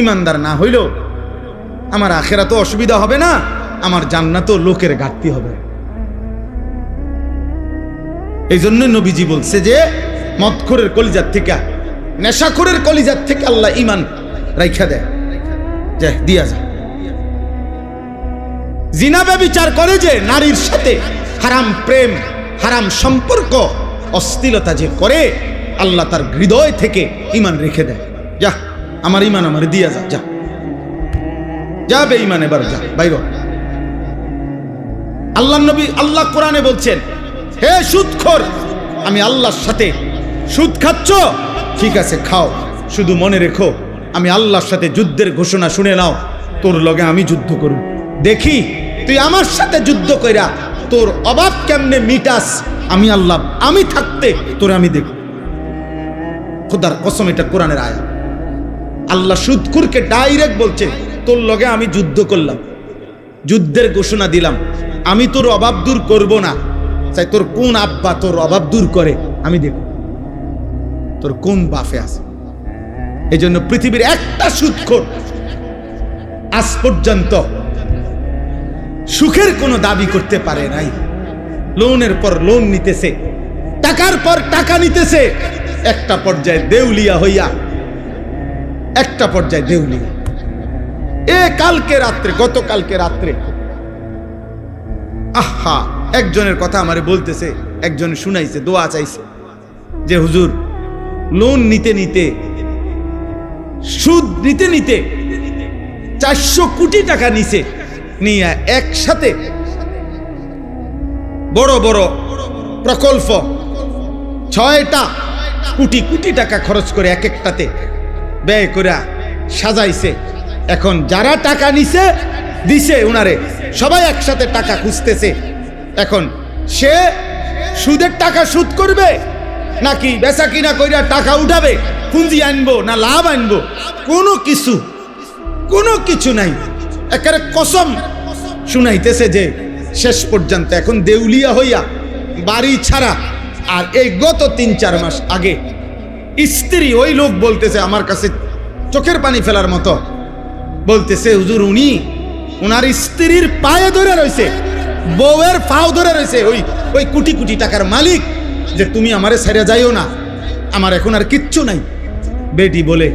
ঈমানদার না হইলেও আমার আখিরাতে অসুবিধা হবে না, আমার জান্নাতেও লোকের ঘাটতি হবে। এই জন্য নবীজি বলছে যে মদখোরের কলিজার থেকে, নেশাখোরের কলিজার থেকে আল্লাহ ঈমান রাইখা দেয়, যে দিয়া যা। জিনা ব্যভিচার করে যে নারীর সাথে, হারাম প্রেম, হারাম সম্পর্ক, অশ্লীলতা যে করে, আল্লাহ তার হৃদয় থেকে ঈমান রেখে দেয়, যা আমার ঈমান আমার দিয়া যা, যা যা বেঈমান, এবার যা বাইর। আল্লাহ নবী, আল্লাহ কোরআনে বলছেন, হে সুদখোর, আমি আল্লাহর সাথে সুদ খাচ্ছ, ঠিক আছে খাও, শুধু মনে রেখো আমি আল্লাহর সাথে যুদ্ধের ঘোষণা শুনে নাও, তোর লগে আমি যুদ্ধ করব, দেখি তুই আমার সাথে যুদ্ধ কইরা তোর অভাব কেমনে মিটাস। আমি আল্লাহ, আমি থাকতে তোর আমি দেখব। খোদার কসম, এটা কোরআনের আয়াত। আল্লাহ সুদখোরকে ডাইরেক্ট বলছে, তোর লগে আমি যুদ্ধ করলাম, যুদ্ধের ঘোষণা দিলাম, আমি তোর অভাব দূর করব না, চাই তোর কোন আব্বা তোর অভাব দূর করে আমি দেখব, তোর কোন বাফে আছে। এই জন্য পৃথিবীর একটা সুদখোর আজ পর্যন্ত সুখের কোনো দাবি করতে পারে নাই। লোনের পর লোন নিতেছে, টাকার পর টাকা নিতেছে, একটা পর্যায়ে দেউলিয়া হইয়া একটা পর্যায়ে দেউলিয়া। গতকালকে রাত্রে আহা, একজনের কথা আমারে বলতেছে, একজন শুনাইছে, দোয়া চাইছে যে হুজুর লোন নিতে নিতে, সুদ নিতে নিতে 400 কোটি টাকা নিছে, নিয়ে একসাথে বড় বড় প্রকল্প 6টা কোটি কোটি টাকা খরচ করে এক একটাতে ব্যয় করে সাজাইছে। এখন যারা টাকা নিছে দিছে উনারে, সবাই একসাথে টাকা খুঁজতেছে। এখন সে সুদের টাকা সুদ করবে নাকি বেচা কিনা কইরা টাকা উঠাবে, পুঁজি আনবো না লাভ আনবো, কোনো কিছু নাই। একেবারে কসম শুনাইতেছে যে শেষ পর্যন্ত এখন দেউলিয়া হইয়া বাড়ি ছাড়া। আর এই গত 3-4 মাস আগে স্ত্রী, ওই লোক বলতেছে আমার কাছে চোখের পানি ফেলার মতো, বলতেছে হুজুর উনার স্ত্রীর পায়ে ধরে রয়েছে, বউয়ের পাও ধরে রয়েছে ওই কোটি কোটি টাকার মালিক, যে তুমি আমারে ছেড়ে যাইও না, আমার এখন আর কিচ্ছু নাই। বেটি বলে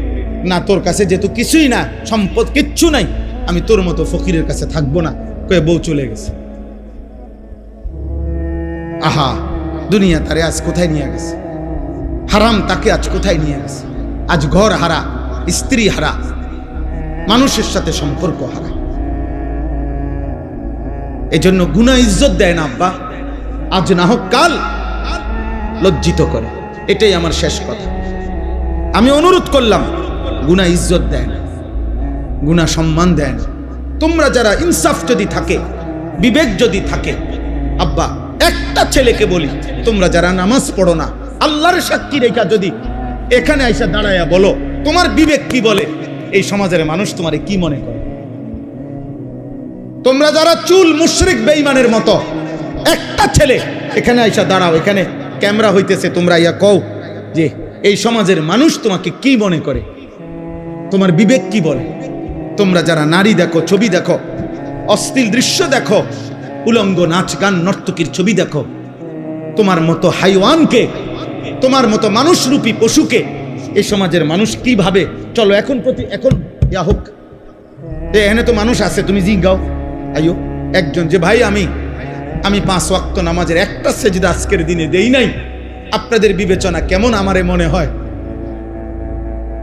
না, তোর কাছে যেহেতু কিছুই না, সম্পদ কিচ্ছু নাই, আমি তোর মতো ফকিরের কাছে থাকবো না, কয়ে বউ চলে গেছে। আহা, দুনিয়া তারে আজ কোথায় নিয়ে গেছে, হারাম তাকে আজ কোথায় নিয়ে গেছে। আজ ঘর হারা, স্ত্রী হারা, মানুষের সাথে সম্পর্ক হারা। এজন্য গুনাহ ইজ্জত দেয় না আব্বা, আজ না হোক কাল লজ্জিত করে। এটাই আমার শেষ কথা। আমি অনুরোধ করলাম, গুনাহ ইজ্জত দেয় না, গুনাহ সম্মান দেয় না। তোমরা যারা ইনসাফ যদি থাকে, বিবেক যদি থাকে, আব্বা একটা ছেলেকে বলি, তোমরা যারা নামাজ পড়ো না, আল্লাহর সাক্ষী রেখা যদি এখানে আইসা দাঁড়ায়া বলো তোমার বিবেক কি বলে, এই সমাজের মানুষ তোমারে কি মনে করে? তোমরা যারা চুল মুশরিক বেঈমানের মতো, একটা ছেলে এখানে আইসা দাঁড়াও, এখানে ক্যামেরা হইতেছে, তোমরা ইয়া কও যে এই সমাজের মানুষ তোমাকে কি মনে করে, তোমার বিবেক কি বলে? তোমরা যারা নারী দেখো, ছবি দেখো, অশ্লীল দৃশ্য দেখো, উলঙ্গ নাচ গান নর্তকীর ছবি দেখো, তোমার মতো হাইওয়ানকে, তোমার মতো মানুষরূপী পশুকে এই সমাজের মানুষ কি ভাবে? চলো এখন ইয়া হোক, এখানে তো মানুষ আছে, তুমি জিজ্ঞাও আইও একজন যে ভাই আমি 5 ওয়াক্ত নামাজের একটা সেজদা আজকের দিনে দেই নাই, আপনাদের বিবেচনা কেমন আমারে মনে হয়?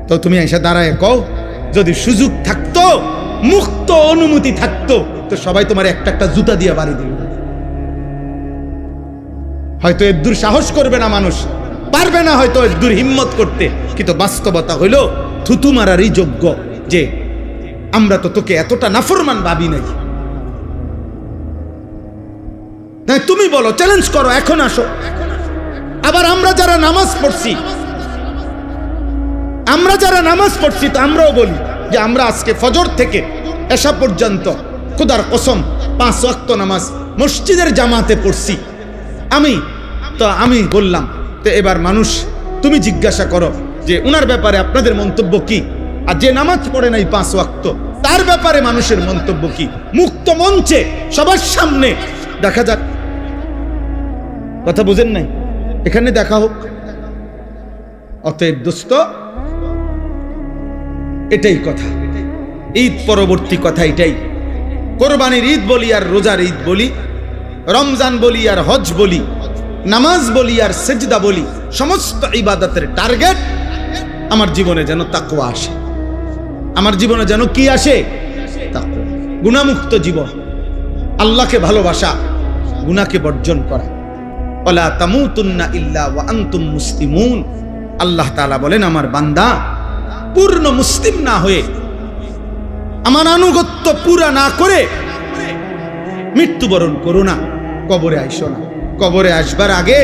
তো তুমি এসে দাঁড়ায় কও, যদি সুযোগ থাকতো, মুক্ত অনুমতি থাকতো, তো সবাই তোমার একটা একটা জুতা দিয়ে বাড়ি দিল। হয়তো এদ্দুর সাহস করবে না মানুষ, পারবে না হয়তো এদ্দুর হিম্মত করতে, কিন্তু বাস্তবতা হইল থুতু মারারই যোগ্য যে আমরা তো তোকে এতটা নাফরমান ভাবি নাই। তুমি বলো, চ্যালেঞ্জ করো, এখন আসো। আবার আমরা যারা নামাজ পড়ছি তো আমরাও বলি যে আমরা আজকে ফজর থেকে এশা পর্যন্ত খোদার কসম 5 ওয়াক্ত নামাজ মসজিদের জামাতে পড়ছি। আমি বললাম, তো এবার মানুষ তুমি জিজ্ঞাসা করো যে উনার ব্যাপারে আপনাদের মন্তব্য কি, আর যে নামাজ পড়ে নাই 5 ওয়াক্ত তার ব্যাপারে মানুষের মন্তব্য কি? মুক্ত মঞ্চে সবার সামনে দেখা যাক। কথা বুঝেন নাই? এখানে দেখা হোক। অতএব দোস্ত, এটাই কথা, ঈদ পরবর্তী কথা এটাই। কোরবানির ঈদ বলি আর রোজার ঈদ বলি, রমজান বলি আর হজ বলি, নামাজ বলি আর সেজদা বলি, সমস্ত ইবাদতের টার্গেট আমার জীবনে যেন তাকওয়া আসে। আমার জীবনে যেন কি আসে? তাকওয়া। গুনাহমুক্ত জীবন, আল্লাহকে ভালোবাসা, গুনাহকে বর্জন করা। ওয়ালা তামুতুন্না ইল্লা ওয়া আনতুম মুসলিমুন। আল্লাহ তাআলা বলেন, আমার বান্দা পূর্ণ মুসলিম না হয়ে, আমার আনুগত্য পুরা না করে মৃত্যুবরণ করো না, কবরে আইসো না। কবরে আসবার আগে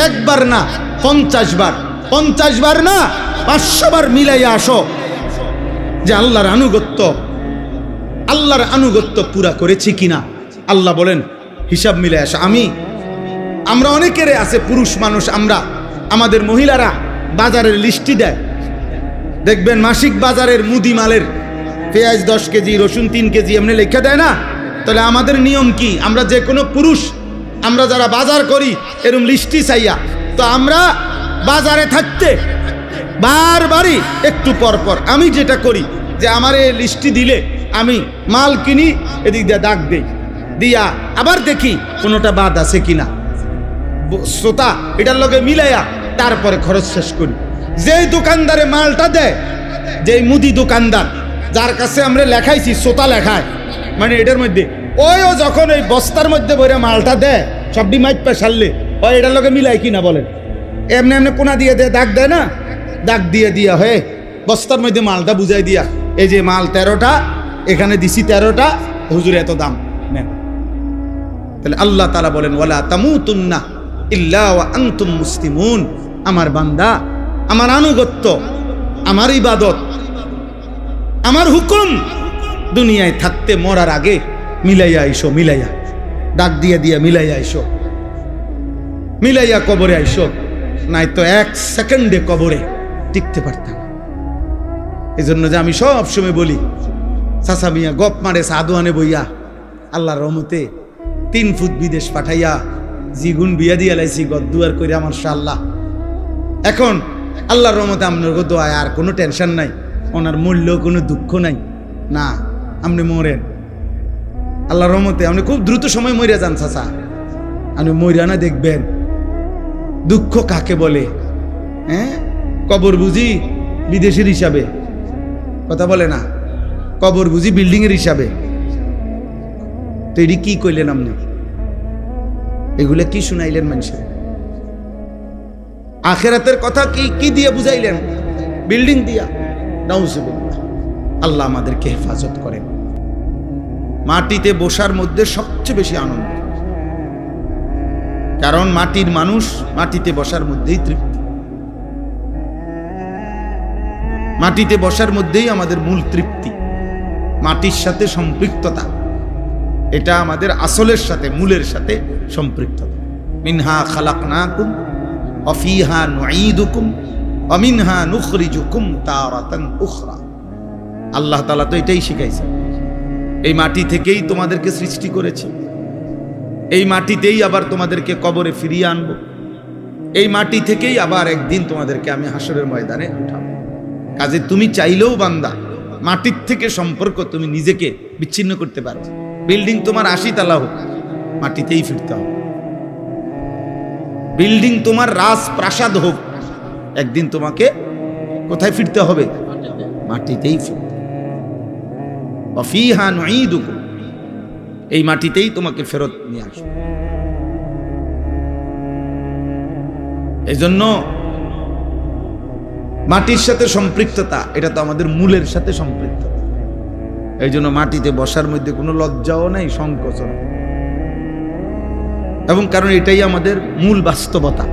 একবার না 50 বার, 50 বার না 500 বার মিলাইয়া আসো যে আল্লাহর আনুগত্য পুরা করেছি কিনা। আল্লাহ বলেন হিসাব মিলে আসা। আমরা অনেকের আছে পুরুষ মানুষ, আমাদের মহিলারা বাজারের লিস্টি দেয়, দেখবেন মাসিক বাজারের মুদি মালের পেঁয়াজ 10 কেজি, রসুন 3 কেজি এমনি লেখা দেয় না? তাহলে আমাদের নিয়ম কি? আমরা যে কোনো পুরুষ, আমরা যারা বাজার করি এরকম লিস্টি চাইয়া, তো আমরা বাজারে থাকতে বারবারই একটু পর পর আমি যেটা করি যে আমার এই লিস্টটি দিলে আমি মাল কিনি, এদিক দিয়ে দাগ দেই, দিয়া আবার দেখি কোনোটা বাদ আছে কিনা, শ্রোতা এটার লগে মিলাইয়া তারপরে খরচ শেষ করি। যেই দোকানদারে মালটা দেয়, যেই মুদি দোকানদার যার কাছে আমরা লেখাইছি শ্রোতা লেখায়, মানে এটার মধ্যে ওইও যখন ওই বস্তার মধ্যে ভরে মালটা দেয় সবটি মাইপা সারলে ওই এটার লগে মিলাই কিনা বলেন, এমনি এমনি কোনা দিয়ে দেয়, দাগ দেয় না, দাগ দিয়ে দিয়া হয়ে বস্তার মধ্যে মালটা বুঝাই দিয়া, এই যে মাল 13টা, এখানে দিছি 13টা, হুজুর এত দাম নেন। তাহলে আল্লাহ তাআলা বলেন ওয়ালা তামুতুন্না ইল্লা ওয়া আনতুম মুসলিমুন, আমার বান্দা, আমার আনুগত্য, আমার ইবাদত, আমার হুকুম দুনিয়ায় থাকতে মরার আগে মিলাইয়া আইসো, মিলাইয়া ডাক দিয়ে দিয়া মিলাইয়া আইসো, মিলাইয়া কবরে আইসো, নাই তো 1 সেকেন্ডে কবরে টিকতে পারতাম। এই জন্য যে আমি সব সময় বলি, চাচা মিয়া গপ মারে সাদুয়ানে বইয়া আল্লাহর রহমতে 3 ফুট বিদেশ পাঠাইয়া জিগুন বিয়া দিয়া লাইছি গদ্দুয়ার করে আমার শাল্লাহ। এখন আল্লাহর রহমতে আপনার দোয়ায় আর কোনো টেনশন নাই, ওনার মূল্য কোনো দুঃখ নাই। না, আপনি মরেন আল্লাহর রহমতে, আপনি খুব দ্রুত সময় মরিয়া যান চাচা, আপনি মরিয়া না দেখবেন দুঃখ কাকে বলে। হ্যাঁ, কবর বুঝি বিদেশের হিসাবে, কথা বলে না, কবর বুঝি বিল্ডিং এর হিসাবে। তো এটি কি কইলেন আপনি, এগুলা কি শুনাইলেন মানুষের? আখেরাতের কথা কি কি দিয়ে বুঝাইলেন? বিল্ডিং দিয়া। নাউজুবিল্লাহ, আল্লাহ আমাদেরকে হেফাজত করেন। মাটিতে বসার মধ্যে সবচেয়ে বেশি আনন্দ, কারণ মাটির মানুষ মাটিতে বসার মধ্যেই তৃপ্তি, মাটিতে বসার মধ্যেই আমাদের মূল তৃপ্তি। মাটির সাথে সম্পৃক্ততা, এটা আমাদের আসলের সাথে, মূলের সাথে সম্পৃক্ততা। মিনহা খালাকনাকুম ওয়া ফিহা নুঈদুকুম ওয়া মিনহা নুখরিজুকুম তারাতান উখরা। আল্লাহ তাআলা তো এটাই শিখাইছেন, এই মাটি থেকেই তোমাদেরকে সৃষ্টি করেছি, এই মাটিতেই আবার তোমাদেরকে কবরে ফিরিয়ে আনব, এই মাটি থেকেই আবার একদিন তোমাদেরকে আমি হাসরের ময়দানে উঠাবো। কাজে তুমি চাইলেও বান্দা মাটির থেকে সম্পর্ক তুমি নিজেকে বিচ্ছিন্ন করতে পারো। বিল্ডিং তোমার 80 তলা হোক, মাটিতেই ফিরতে হবে। বিল্ডিং তোমার রাজপ্রাসাদ হোক, একদিন তোমাকে কোথায় ফিরতে হবে? মাটিতেই ফিরতে। ওয়া ফিহা নুঈদুকুম, এই মাটিতেই তোমাকে ফেরত নিয়ে আসবে। এজন্য মাটির সাথে সম্পৃক্ততা, এটা তো আমাদের মূলের সাথে সম্পৃক্ত। এই জন্য মাটিতে বসার মধ্যে কোনো লজ্জাও নাই, সংকোচন, এবং কারণ এটাই আমাদের মূল বাস্তবতা।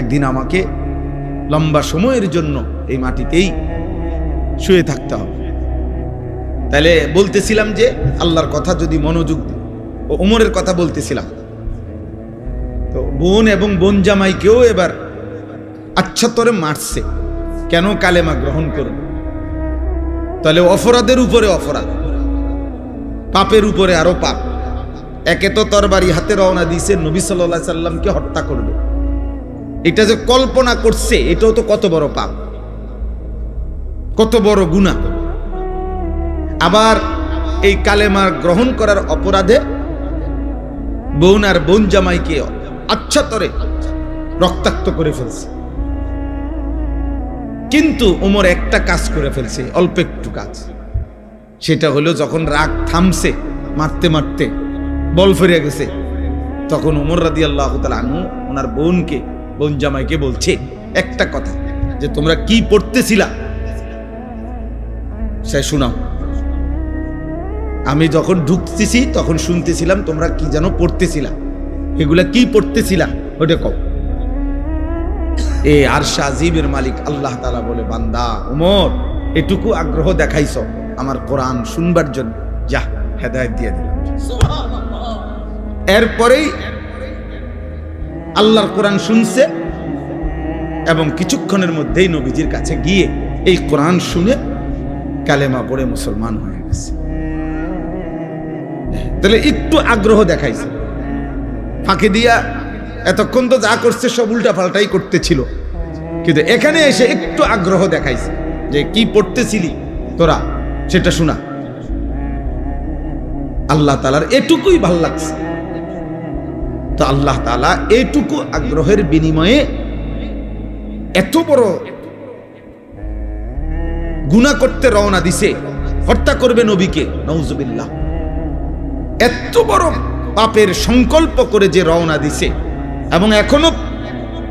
একদিন আমাকে লম্বা সময়ের জন্য এই মাটিতেই শুয়ে থাকতে হবে। তাহলে বলতেছিলাম যে আল্লাহর কথা যদি মনোযোগ দিই, ও ওমরের কথা বলতেছিলাম, তো বোন এবং বোন জামাইকেও এবার আচ্ছাতরে মারছে, কেন? কালেমা গ্রহণ করুন। তাহলে অপরাধের উপরে অপরাধ, পাপের উপরে আরো পাপ। একে তো তরবারি হাতে রওনা দিয়েছে, নবী সাল্লাল্লাহু আলাইহি সাল্লামকে হত্যা করবে, এটা যে কল্পনা করছে, এটাও তো কত বড় পাপ, কত বড় গুনাহ। আবার এই কালেমা গ্রহণ করার অপরাধে বোন আর বোন জামাইকে আচ্ছাতরে রক্তাক্ত করে ফেলছে। কিন্তু ওমর একটা কাজ করে ফেলছে, অল্প একটু কাজ। সেটা হলো যখন রাগ থামছে, মারতে মারতে বল ফিরে গেছে, তখন ওমর রাদিয়াল্লাহু তাআলা আনহু ওনার বোনকে, বোন জামাইকে বলছে একটা কথা, যে তোমরা কি পড়তেছিলা সে শোনাও। আমি যখন ঢুকতেছি তখন শুনতেছিলাম তোমরা কি যেন পড়তেছিলা, এগুলা কি পড়তেছিলা ওটা কও। এ আরশ আজিমের মালিক আল্লাহ তাআলা বলে, বান্দা ওমর, এটুকু আগ্রহ দেখাইছ আমার কোরআন শুনবার জন্য, যা হেদায়েত দিয়ে দিলাম। এরপরেই আল্লাহর কোরআন শুনছে এবং কিছুক্ষণের মধ্যেই নবীজির কাছে গিয়ে এই কোরআন শুনে কালেমা পড়ে মুসলমান হয়ে গেছে। তাহলে একটু আগ্রহ দেখাইছে, ফাঁকে দিয়া এতক্ষণ তো যা করছে সব উল্টা পাল্টাই করতেছিল, কিন্তু এখানে এসে একটু আগ্রহ দেখাইছে যে কি পড়তেছিলি তোরা সেটা শোনা। আল্লাহ তাআলার এটুকুই ভাল লাগছে। তো আল্লাহ তাআলা এইটুকু আগ্রহের বিনিময়ে এত বড় গুনাহ করতে রওনা দিছে, হত্যা করবে নবীকে, নাউজুবিল্লাহ। এত বড় পাপের সংকল্প করে যে রওনা দিছে, এবং এখনো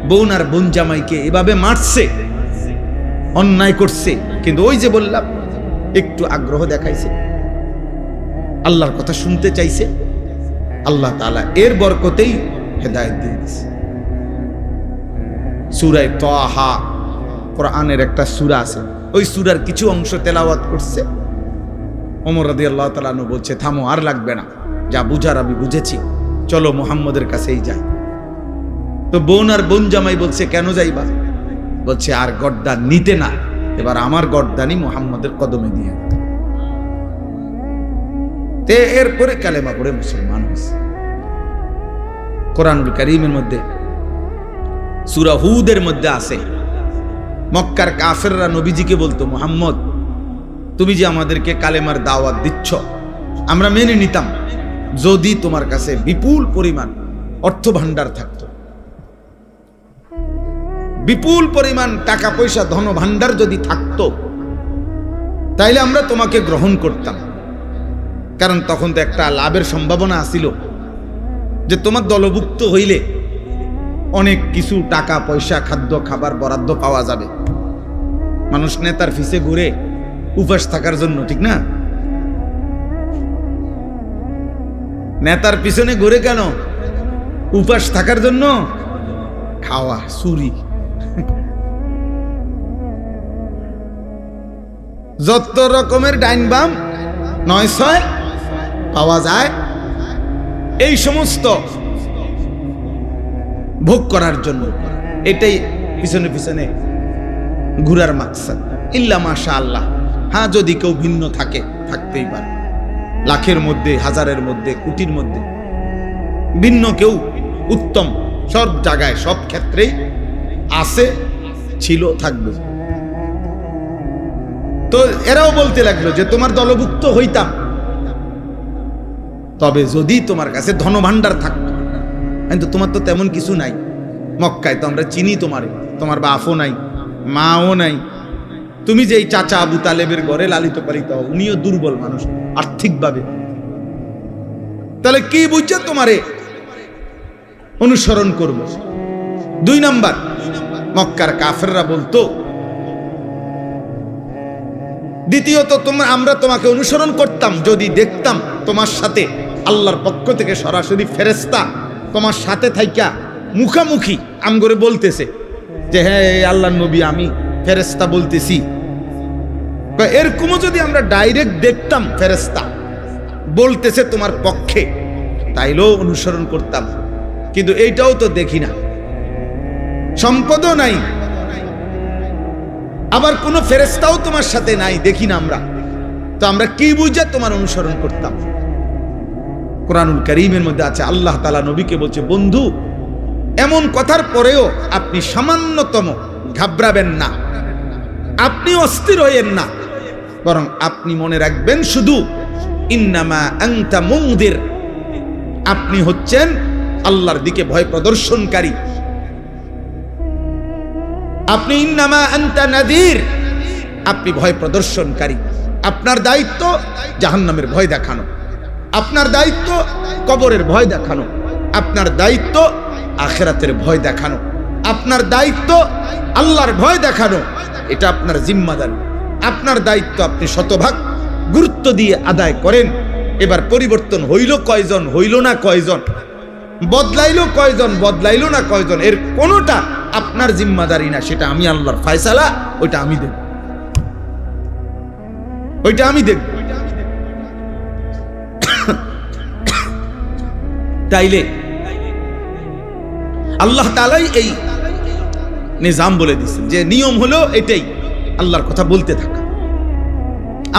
বোন আর বোন জামাইকে এভাবে মারছে, অন্যায় করছে, কিন্তু ওই যে বললাম একটু আগ্রহ দেখাইছে, আল্লাহর কথা শুনতে চাইছে, আল্লাহ তাআলা এর বরকতেই হেদায়েত দিয়ে দিয়েছে। সূরা তাহা কোরআনের একটা সূরা আছে, ওই সূরার কিছু অংশ তেলাওয়াত করছে। ওমর রাদিয়াল্লাহু তাআলা আনহু বলছে, থামো, আর লাগবে না, যা বুঝার আমি বুঝেছি, চলো মুহাম্মদের কাছেই যাই। তো বোন আর বোন জামাই বলছে, কেন যাইবা? বলছে, আর গর্দান নিতে না, এবার আমার গর্দানই মুহাম্মদের কদমে দিয়ে। তে এরপরে কালেমা পড়ে মুসলমান হয়েছে। কোরআনুল কারীমের মধ্যে সূরা হুদের মধ্যে আছে, মক্কার কাফেররা নবীজিকে বলতো, মুহাম্মদ তুমি যে আমাদেরকে কালেমার দাওয়াত দিচ্ছ, আমরা মেনে নিতাম যদি তোমার কাছে বিপুল পরিমাণ অর্থ ভান্ডার থাকতো, বিপুল পরিমাণ টাকা পয়সা ধন ভান্ডার যদি থাকতো, তাইলে আমরা তোমাকে গ্রহণ করতাম। কারণ তখন তো একটা লাভের সম্ভাবনা আছিল যে তোমার দলভুক্ত হইলে অনেক কিছু টাকা পয়সা, খাদ্য খাবার বরাদ্দ পাওয়া যাবে। মানুষ নেতার পিছে ঘুরে উপাস থাকার জন্য, ঠিক না? নেতার পিছনে ঘুরে কেন? উপাস থাকার জন্য। খাওয়া, চুরি, যত রকমের ডাইন বাম নয় ছয় পাওয়া যায়, এই সমস্ত ভোগ করার জন্য। এটাই পিছনে পিছনে ঘুরার মাকসাদ। ইল্লা মাশাআল্লাহ, হ্যাঁ, যদি কেউ ভিন্ন থাকে, থাকতেই পারে, লাখের মধ্যে, হাজারের মধ্যে, কোটির মধ্যে ভিন্ন কেউ উত্তম, সব জায়গায় সব ক্ষেত্রেই আছে, ছিল, থাকবে। তো এরাও বলতে লাগলো যে তোমার দলভুক্ত হইতাম, তবে যদি তোমার কাছে ধনভাণ্ডার থাকতো। কিন্তু তোমার তো তেমন কিছু নাই, মক্কায় তো আমরা চিনি তোমারে, তোমার বাপও নাই, মাও নাই, তুমি যে এই চাচা আবু তালেবের ঘরে লালিত পালিত হও, উনিও দুর্বল মানুষ আর্থিকভাবে, তাহলে কি বুঝছে তোমারে অনুসরণ করব? 2 নাম্বার, মক্কার কাফেররা বলতো, দ্বিতীয়ত আমরা তোমাকে অনুসরণ করতাম যদি দেখতাম তোমার সাথে আল্লাহর পক্ষ থেকে সরাসরি ফেরেশতা তোমার সাথে থাইকা মুখামুখি আমগরে বলতেছে যে হ্যাঁ আল্লাহর নবী, আমি ফেরেশতা বলতেছি। এরকমও যদি আমরা ডাইরেক্ট দেখতাম ফেরেশতা বলতেছে তোমার পক্ষে, তাইলেও অনুসরণ করতাম। কিন্তু এইটাও তো দেখি না, সম্পদও নাই, আবার কোন ফেরেশতাও তোমার সাথে নাই, দেখি না আমরা, তো আমরা কি বুঝে তোমার অনুসরণ করতাম? কোরআনুল কারীমের মধ্যে আছে, আল্লাহ তাআলা নবীকে বলছে, বন্ধু, এমন কথার পরেও আপনি সামান্যতম ঘাবড়াবেন না, আপনি অস্থির হইয়েন না, বরং আপনি মনে রাখবেন শুধু ইন্নামা আনতা মুনদির, আপনি হচ্ছেন আল্লাহর দিকে ভয় প্রদর্শনকারী। আপনি ইন্নামা আনতা নাযীর, আপনি ভয় প্রদর্শনকারী। আপনার দায়িত্ব জাহান্নামের ভয় দেখানো, আপনার দায়িত্ব কবরের ভয় দেখানো, আপনার দায়িত্ব আখিরাতের ভয় দেখানো, আপনার দায়িত্ব আল্লাহর ভয় দেখানো। এটা আপনার জিম্মাদারি, আপনার দায়িত্ব আপনি শতভাগ গুরুত্ব দিয়ে আদায় করেন। এবার পরিবর্তন হইল কয়জন, হইল না কয়জন, বদলাইলো কয়জন, বদলাইলো না কয়জন, এর কোনোটা আপনার জিম্মাদারি না, সেটা আমি আল্লাহর ফয়সালা, ওইটা আমি দেখব, ওইটা আমি দেখব। তাইলে আল্লাহ তাআলাই এই নিজাম বলে দিচ্ছেন যে নিয়ম হলো এটাই, আল্লাহর কথা বলতে থাকা,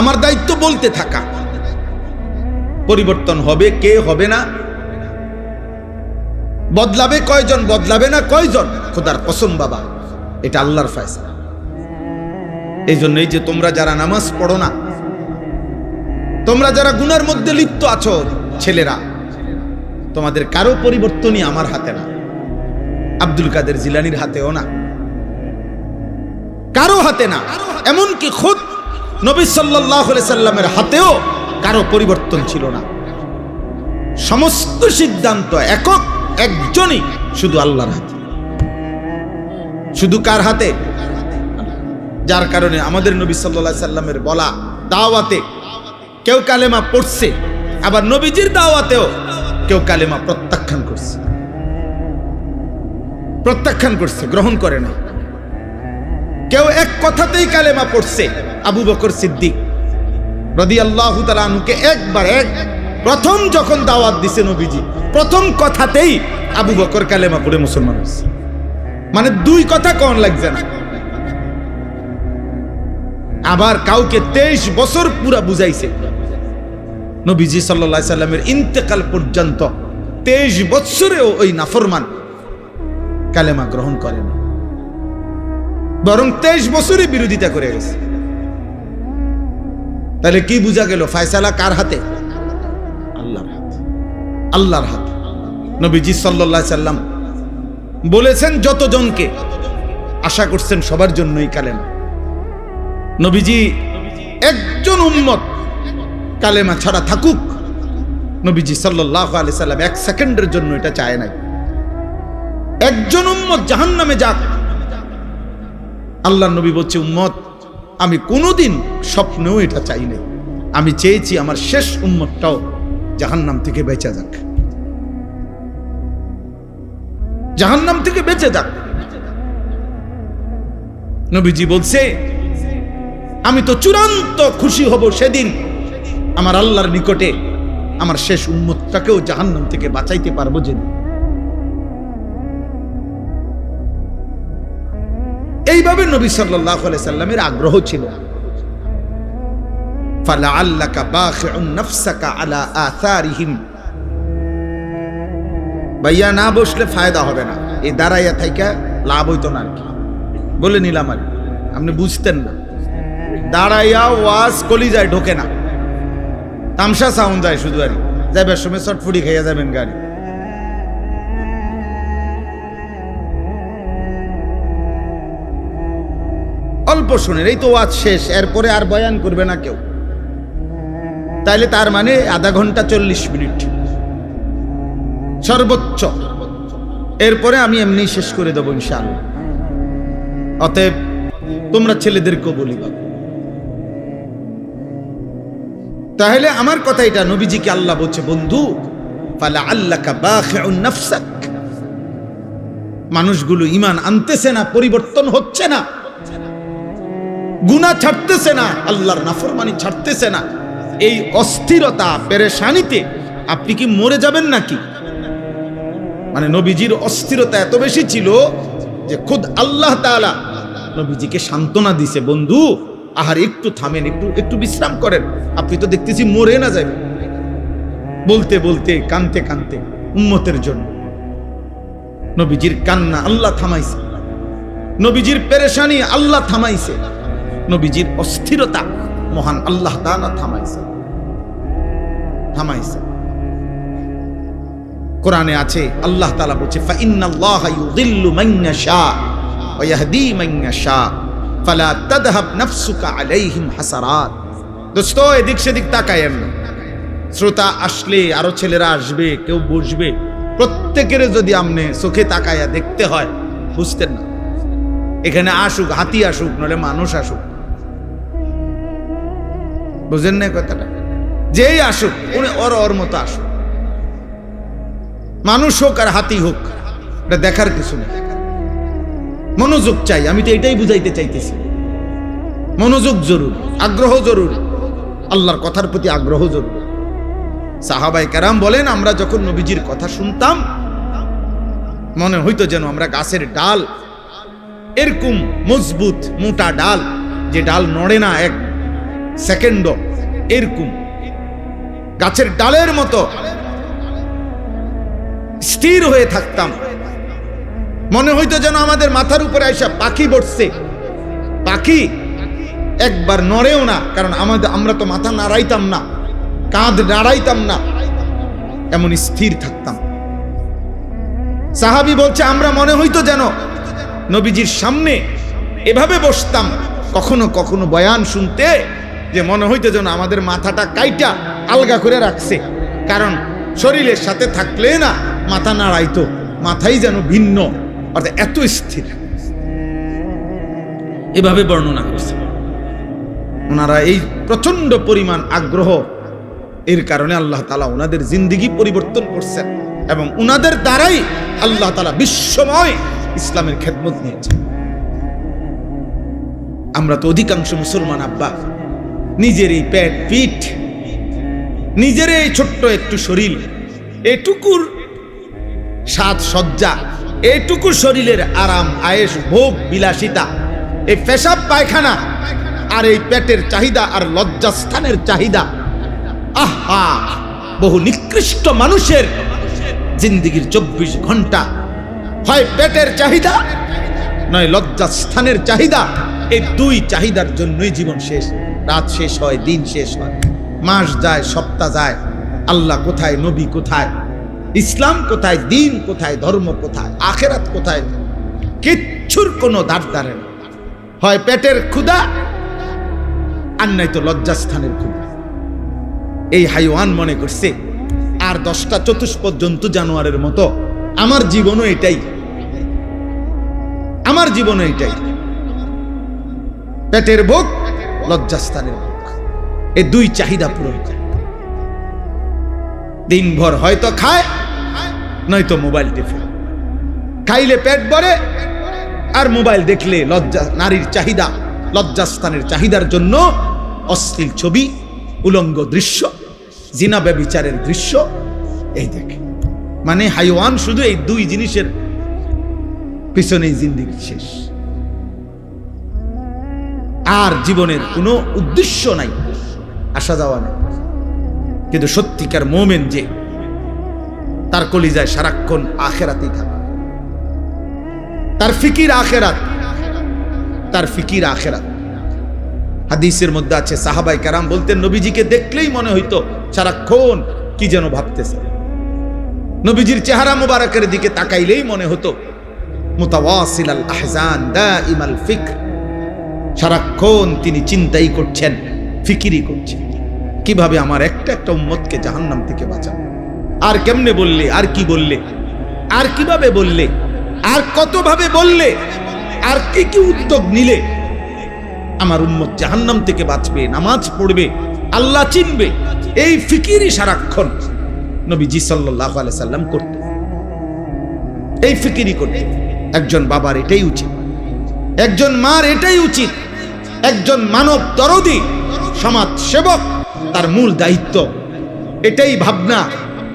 আমার দায়িত্ব বলতে থাকা। পরিবর্তন হবে কে, হবে না, বদলাবে কয়জন, বদলাবে না কয়জন, খোদার কসম বাবা, এটা আল্লাহর ফয়সালা। এই জন্যই যে তোমরা যারা নামাজ পড়ো না, তোমরা যারা গুনার মধ্যে লিপ্ত আছো ছেলেরা, তোমাদের কারো পরিবর্তনই আমার হাতে না, আব্দুল কাদের জিলানীর হাতেও না, কারো হাতে না। এমনকি খুদ নবী সাল্লাল্লাহু আলাইহি সাল্লামের হাতেও কারো পরিবর্তন ছিল না। সমস্ত সিদ্ধান্ত একক একজনই, শুধু আল্লাহর হাতে। শুধু কার হাতে? যার কারণে আমাদের নবী সাল্লাল্লাহু আলাইহি সাল্লামের বলা দাওয়াতে কেউ কালেমা পড়ছে, আবার নবীজির দাওয়াতেও কেউ কালেমা প্রত্যাখ্যান করছে, গ্রহণ করে না। কেউ এক কথাতেই কালেমা পড়ছে। আবু বকর সিদ্দিক রাদিয়াল্লাহু তাআলা আনহুকে প্রথম যখন দাওয়াত দিছে নবীজি, প্রথম কথাতেই আবু বকর কালেমা পড়ে মুসলমান হয়েছে। মানে দুই কথা কোন লাগছে না। আবার কাউকে 23 বছর পুরা বুঝাইছে। নবীজি সাল্লাল্লাহু আলাইহি সাল্লামের ইন্তেকাল পর্যন্ত 23 বছরেও ওই নাফরমান কালেমা গ্রহণ করেন, বরং 23 বছরই বিরোধিতা করে গেছে। তাহলে কি বুঝা গেল? ফয়সালা কার হাতে? আল্লাহর হাতে। আল্লাহর হাতে। নবীজি সাল্লাল্লাহু আলাইহি সাল্লাম বলেছেন যতজনকে, আশা করছেন সবার জন্যই কালেমা। নবীজি একজন উম্মত কালেমা ছাড়া থাকুক, নবীজি সাল্লাল্লাহু আলাইহি সাল্লাম 1 সেকেন্ডের জন্য এটা চায় নাই। একজন উম্মত জাহান্নামে যাক, আল্লাহর নবী বলছে উম্মত আমি কোনোদিন স্বপ্নেও এটা চাই নাই। আমি চেয়েছি আমার শেষ উম্মতটাও জাহান্নাম থেকে বেঁচে যাক, জাহান্নাম থেকে বেঁচে যাক। নবীজি বলছে আমি তো চূড়ান্ত খুশি হব সেদিন আমার আল্লাহর নিকটে আমার শেষ উম্মতটাকেও জাহান্নাম থেকে বাঁচাইতে পারবো। যেদিন এইভাবে নবী সাল্লাল্লাহু আলাইহি সাল্লামের আগ্রহ ছিল। ফালাআল্লাকা বাখিউন নাফসাকা আলা আথারিহিম। ভাইয়া না বসলে ফায়দা হবে না, এই দাঁড়াইয়া থাইকা লাভ হইতো না আর কি, বলে নিলাম আর আপনি বুঝতেন না। দাঁড়াইয়া ওয়াজ কলিজায় ঢোকে না, তামসা সাউন্ড যায় শুধু, আর যাইবার সময় চটফুটি খাইয়া যাবেন গাড়ি। অল্প শুনেন, এই তো ওয়াজ শেষ, এরপরে আর বয়ান করবে না কেউ। তাইলে তার মানে আধা ঘন্টা 40 মিনিট সর্বোচ্চ, এরপরে আমি এমনি শেষ করে দেবো ইনশাআল্লাহ। অতএব তোমরা ছেলেদেরকেও বলি, তাহলে আমার কথা এটা, নবীজিকে আল্লাহ বলছে বন্ধু ফালাআল্লাকা বাখিউন নাফসাক। মানুষগুলো ঈমান আনতেছে না, পরিবর্তন হচ্ছে না, গুনাহ ছাড়তেছে না, আল্লাহর নাফরমানি ছাড়তেছে না। এই অস্থিরতা পেরেশানিতে আপনি কি মরে যাবেন নাকি? মানে নবীজির অস্থিরতা এত বেশি ছিল যে খুদ আল্লাহ তাআলা নবীজিকে সান্ত্বনা দিছে, বন্ধু আহার একটু থামেন, একটু বিশ্রাম করেন, আপনি তো দেখতেছি মরে না যাবেন। বলতে বলতে কানতে কানতে উম্মতের জন্য নবীজির কান্না আল্লাহ থামাইছে, নবীজির পেরেশানি আল্লাহ থামাইছে, নবীজির অস্থিরতা মহান আল্লাহ তাআলা থামাইছে। কোরআনে আছে আল্লাহ তাআলা বলছে ফাইন্নাল্লাহা ইউযিল্লু মান ইয়াশা ওয়া ইয়াহদি মান ইয়াশা ফালা তাযহাব নাফসুকা আলাইহিম হাসারাত। দোস্ত এদিক সেদিক তাকায়েন না। শ্রোতা আসলে আরো ছেলেরা আসবে, কেউ বসবে, প্রত্যেকের যদি আমনে চোখে তাকায়া দেখতে হয়, বুঝতেন না। এখানে আসুক, হাতি আসুক, নলে মানুষ আসুক, বুঝেন না কথাটা? যেই আসুক উনি ওর মতো আসুক, মানুষ হোক আর হাতি হোক, এটা দেখার কিছু নেই। মনোযোগ চাই, আমি তো এটাই বুঝাইতে চাইতেছি। মনোযোগ জরুরি, আগ্রহ জরুরি, আল্লাহর কথার প্রতি আগ্রহ জরুরি। সাহাবায়ে কেরাম বলেন আমরা যখন নবীজির কথা শুনতাম মনে হইতো যেন আমরা গাছের ডাল, এরকম মজবুত মোটা ডাল, যে ডাল নড়ে না এক সেকেন্ডও, এরকম গাছের ডালের মতো স্থির হয়ে থাকতাম। মনে হইতো যেন আমাদের মাথার উপরে আইসা পাখি বসছে। পাখি একবার নড়েও না, কারণ আমরা তো মাথা নাড়াইতাম না, কাঁধ নাড়াইতাম না, এমন স্থির থাকতাম। সাহাবী বলছে আমরা মনে হইতো যেন নবীজির সামনে এভাবে বসতাম কখনো কখনো বয়ান শুনতে, যে মনে হইতো যেন আমাদের মাথাটা কাইটা আলগা করে রাখছে, কারণ শরীরের সাথে থাকলে না মাথা নাড়াইতো, মাথাই যেন ভিন্ন, অর্থাৎ এত স্থির। এভাবে বর্ণনা করছে ওনারা। এই প্রচন্ড পরিমাণ আগ্রহ, এর কারণে আল্লাহ তাআলা ওনাদের জিন্দেগি পরিবর্তন করছেন এবং ওনাদের দ্বারাই আল্লাহ তাআলা বিশ্বময় ইসলামের খেদমত নিয়েছেন। আমরা তো অধিকাংশ মুসলমান আব্বা নিজের এই পেট পিঠ, নিজের এই ছোট্ট একটু শরীর, এটুকুর সাজ সজ্জা, এটুকু শরীরের আরাম আয়েশ ভোগ বিলাসিতা, এই পেশাব পায়খানা আর এই পেটের চাহিদা আর লজ্জাস্থানের চাহিদা, আহা, বহু নিকৃষ্ট মানুষের জিন্দেগির 24 ঘন্টা হয় পেটের চাহিদা নয় লজ্জাস্থানের চাহিদা। এই দুই চাহিদার জন্যই জীবন শেষ, রাত শেষ হয়, দিন শেষ হয়, মাস যায়, সপ্তাহ যায়, আল্লাহ কোথায়, নবী কোথায়, ইসলাম কোথায়, দিন কোথায়, ধর্ম কোথায়, আখেরাত কোথায়, কিচ্ছুর কোনো ধার ধারে না। হয় পেটের ক্ষুধা আর নাই তো লজ্জাস্থানের ক্ষুধা। এই হাইওয়ান মনে করছে আর 10টা চতুষ্পদ জন্তু জানোয়ারের মতো আমার জীবনও এটাই, আমার জীবনও এটাই, পেটের ভোগ, লজ্জাস্থানের ভোগ, এই দুই চাহিদা পূরণ করে। দিনভর হয়তো খায় নয়তো মোবাইল টিপে, খাইলে পেট ভরে আর মোবাইল দেখলে লজ্জা, নারীর চাহিদা, লজ্জাস্থানের চাহিদার জন্য অশ্লীল ছবি, উলঙ্গ দৃশ্য, জিনা ব্যভিচারের দৃশ্য, এই দেখে। মানে হাইওয়ান শুধু এই দুই জিনিসের পিছনেই জিন্দেগি শেষ, আর জীবনের কোনো উদ্দেশ্য নাই, আসা যাওয়া নেই। কিন্তু সত্যিকার মোমেন যে, তার কলিজায় সারাক্ষণ আখেরাতেই থাকে, তার ফিকির আখেরাত, তার ফিকির আখেরাত। হাদিসের মধ্যে আছে সাহাবায়ে কেরাম বলতেন নবীজিকে দেখলেই মনে হইতো সারাক্ষণ কি যেন ভাবতেছে, নবীজির চেহারা মুবারকের দিকে তাকাইলেই মনে হতো মুতাওয়াসিল আল আহজান দাইমাল ফিকর, সারাক্ষণ তিনি চিন্তাই করছেন, ফিকিরই করছেন, কিভাবে আমার একটা একটা উম্মতকে জাহান্নাম থেকে বাঁচাবো, আর কেমনে বললে, আর কি বললে, আর কিভাবে বললে, আর কতভাবে বললে, আর কি কি উদ্যোগ নিলে আমার উম্মত জাহান্নাম থেকে বাঁচবে, নামাজ পড়বে, আল্লাহ চিনবে। এই ফিকিরই সারাক্ষণ নবীজি সাল্লাল্লাহু আলাইহি সাল্লাম করতেন, এই ফিকিরই করতেন। একজন বাবার এটাই উচিত, একজন মার এটাই উচিত, একজন মানব দরদি সমাজ সেবক তার মূল দায়িত্ব এটাই ভাবনা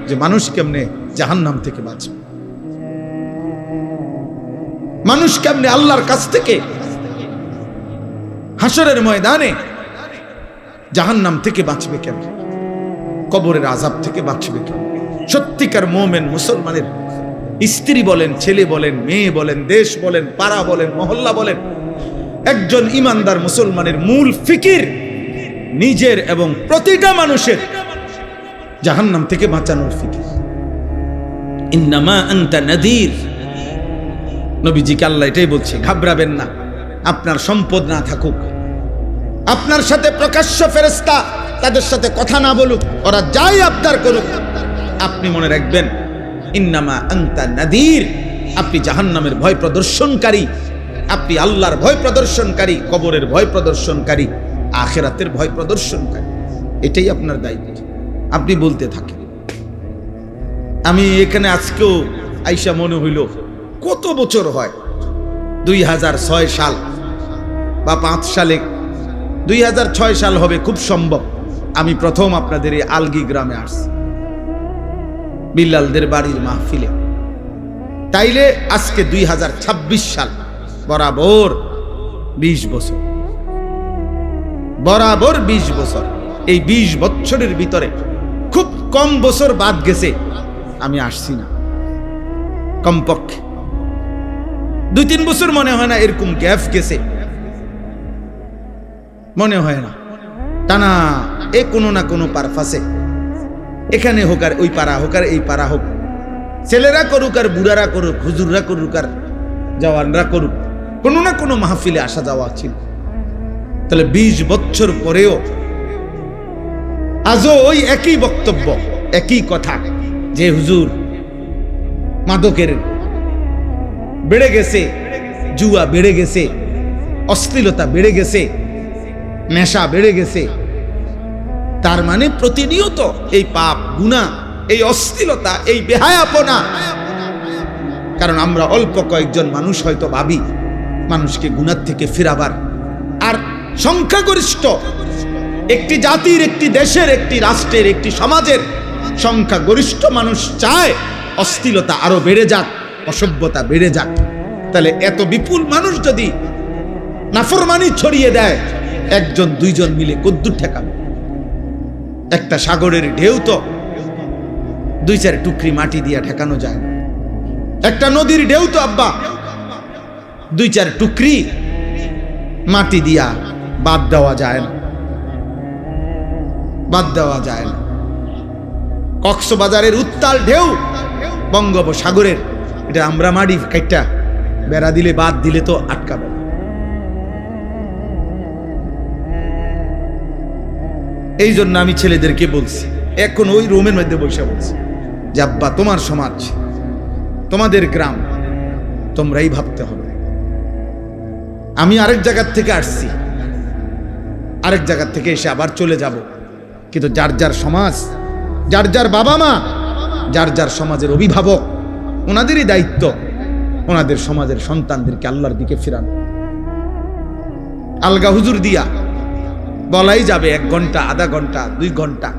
যে মানুষ কেমনে জাহান্নাম থেকে বাঁচবে, মানুষ কেমনে আল্লাহর কাছ থেকে হাসরের ময়দানে জাহান্নাম থেকে বাঁচবে, কেমনে কবরের আযাব থেকে বাঁচবে কেমনে। সত্যিকার মুমিন মুসলমানের স্ত্রী বলেন, ছেলে বলেন, মেয়ে বলেন, দেশ বলেন, পাড়া বলেন, মহল্লা বলেন, একজন ইমানদার মুসলমানের মূল ফিকির নিজের এবং প্রতিটা মানুষের জাহান্নাম থেকে বাঁচানোর ফিকির। ইন্নামা আনতা নাযীর, নবীজিকে আল্লাহ এটাই বলছে, ঘাবড়াবেন না, আপনার সম্পদ না থাকুক, আপনার সাথে প্রকাশ্য ফেরেশতা তাদের সাথে কথা না বলুক, ওরা যাই আপনার করুক, আপনি মনে রাখবেন ইন্নামা আনতা নাযীর, আপনি জাহান্নামের ভয় প্রদর্শনকারী, আপনি আল্লাহর ভয় প্রদর্শনকারী, কবরের ভয় প্রদর্শনকারী, আখিরাতের ভয় প্রদর্শনকারী। এটাই আপনার দায়িত্ব, আপনি বলতে থাকেন। আমি এখানে আজকেও আইসা মনে হইল কত বছর হয়, 2006 সাল বা 5 সালে, 2006 সাল হবে খুব সম্ভব, আমি প্রথম আপনাদের এই আলগি গ্রামে আসছি বিল্লালদের বাড়ির মাহফিলে। তাইলে আজকে 2026 সাল, বরাবর 20 বছর, বরাবর 20 বছর। এই 20 বছরের ভিতরে খুব কম বছর বাদ গেছে আমি আসছি না, কমপক্ষে 2-3 বছর মনে হয় না এরকম গ্যাপ গেছে, মনে হয় না। টানা এ কোনো না কোনো পারপাসে, এখানে হোক আর ওই পাড়া হোক আর এই পাড়া হোক, ছেলেরা করুক আর বুড়ারা করুক, হুজুররা করুক আর জওয়ানরা করুক, কোনো না কোনো মাহফিলে আসা যাওয়া ছিল। তাহলে 20 বছর পরেও আজও ওই একই বক্তব্য, একই কথা, যে হুজুর মাদকের বেড়ে গেছে, জুয়া বেড়ে গেছে, অশ্লীলতা বেড়ে গেছে, নেশা বেড়ে গেছে। তার মানে প্রতিনিয়ত এই পাপ, গুনাহ, এই অশ্লীলতা, এই বেহায়াপনা। কারণ আমরা অল্প কয়েকজন মানুষ হয়তো ভাবি মানুষকে গুনাহ থেকে ফিরাবার, আর সংখ্যাগরিষ্ঠ একটি জাতির, একটি দেশের, একটি রাষ্ট্রের, একটি সমাজের সংখ্যাগরিষ্ঠ মানুষ চায় অশ্লীলতা আরো বেড়ে যাক, অসভ্যতা বেড়ে যাক। তাহলে এত বিপুল মানুষ যদি নাফরমানি ছড়িয়ে দেয়, 1-2 মিলে কদ্দুর ঠেকাবে? একটা সাগরের ঢেউ তো 2-4 টুকরি মাটি দিয়া ঠেকানো যায় না। একটা নদীর ঢেউ তো আব্বা 2-4 টুকরি মাটি দিয়া বাদ দেওয়া যায় না, বাদ দেওয়া যায় না। কক্সবাজারের উত্তাল ঢেউ বঙ্গোপসাগরের, এটা আমরা মাটি কাইটা বেড়া দিলে, বাদ দিলে তো আটকাবে। এই জন্য আমি ছেলেদেরকে বলছি, এখন ওই রুমের মধ্যে বসে বলছি যে আব্বা, তোমার সমাজ, তোমাদের গ্রাম, তোমরাই ভাবতে হবে। আমি আরেক জায়গার থেকে আসছি, আরেক জায়গার থেকে এসে আবার চলে যাব, কিন্তু যার যার সমাজ, যার যার বাবা মা, যার যার সমাজের অভিভাবক, ওনাদেরই দায়িত্ব ওনাদের সমাজের সন্তানদেরকে আল্লাহর দিকে ফিরানো। আলগা হুজুর দিয়া বলাই যাবে 1 ঘন্টা, আধা ঘন্টা, 2 ঘন্টা,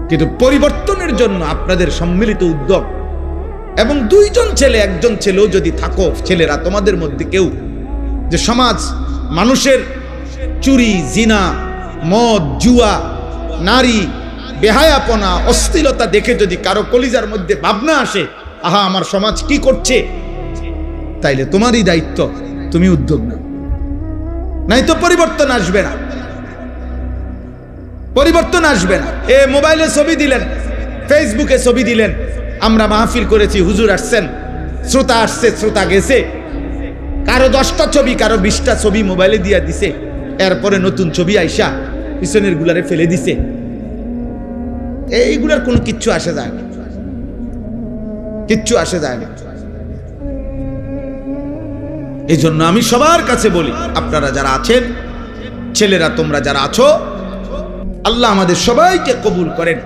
কিন্তু পরিবর্তনের জন্য আপনাদের সম্মিলিত উদ্যোগ, এবং 2 জন ছেলে, 1 জন ছেলেও যদি থাকো, ছেলেরা তোমাদের মধ্যে কেউ, যে সমাজ মানুষের চুরি, জিনা, মদ, জুয়া, নারী, বেহায়াপনা, অশ্লীলতা দেখে যদি কারো কলিজার মধ্যে ভাবনা আসে, আহা আমার সমাজ কি করছে, তাইলে তোমারই দায়িত্ব, তুমি উদ্যোগ নাও, নাই তো পরিবর্তন আসবে না, পরিবর্তন আসবে না। এ মোবাইলে ছবি দিলেন, ফেসবুকে ছবি দিলেন, আমরা মাহফিল করেছি, হুজুর আসছেন, শ্রোতা আসছে, শ্রোতা গেছে, কারো 10টা ছবি, কারো 20টা ছবি মোবাইলে দিয়া দিছে, এরপরে নতুন ছবি আইসা পিছনের গুলারে ফেলে দিছে। এইগুলার কোনো কিচ্ছু আসে যায় না, কিচ্ছু আসে যায় না। এই জন্য আমি সবার কাছে বলি, আপনারা যারা আছেন, ছেলেরা তোমরা যারা আছো, আল্লাহ আমাদের সবাইকে কবুল করেন।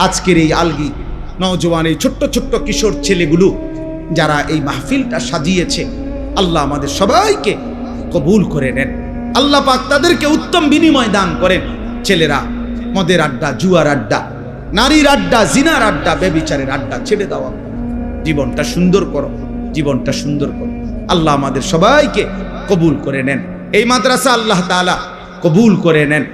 আজকের এই আলগি নওজওয়ান, এই ছোট্ট ছোট্ট কিশোর ছেলেগুলো যারা এই মাহফিলটা সাজিয়েছে, আল্লাহ আমাদের সবাইকে কবুল করে নেন। আল্লাহ পাক তাদেরকে উত্তম বিনিময় দান করেন। ছেলেরা মদের আড্ডা, জুয়ার আড্ডা, নারীর আড্ডা, জিনার আড্ডা, ব্যভিচারের আড্ডা ছেড়ে দেওয়া, জীবনটা সুন্দর করো, জীবনটা সুন্দর করো। আল্লাহ আমাদের সবাইকে কবুল করে নেন। এই মাদ্রাসা আল্লাহ তাআলা কবুল করে নেন।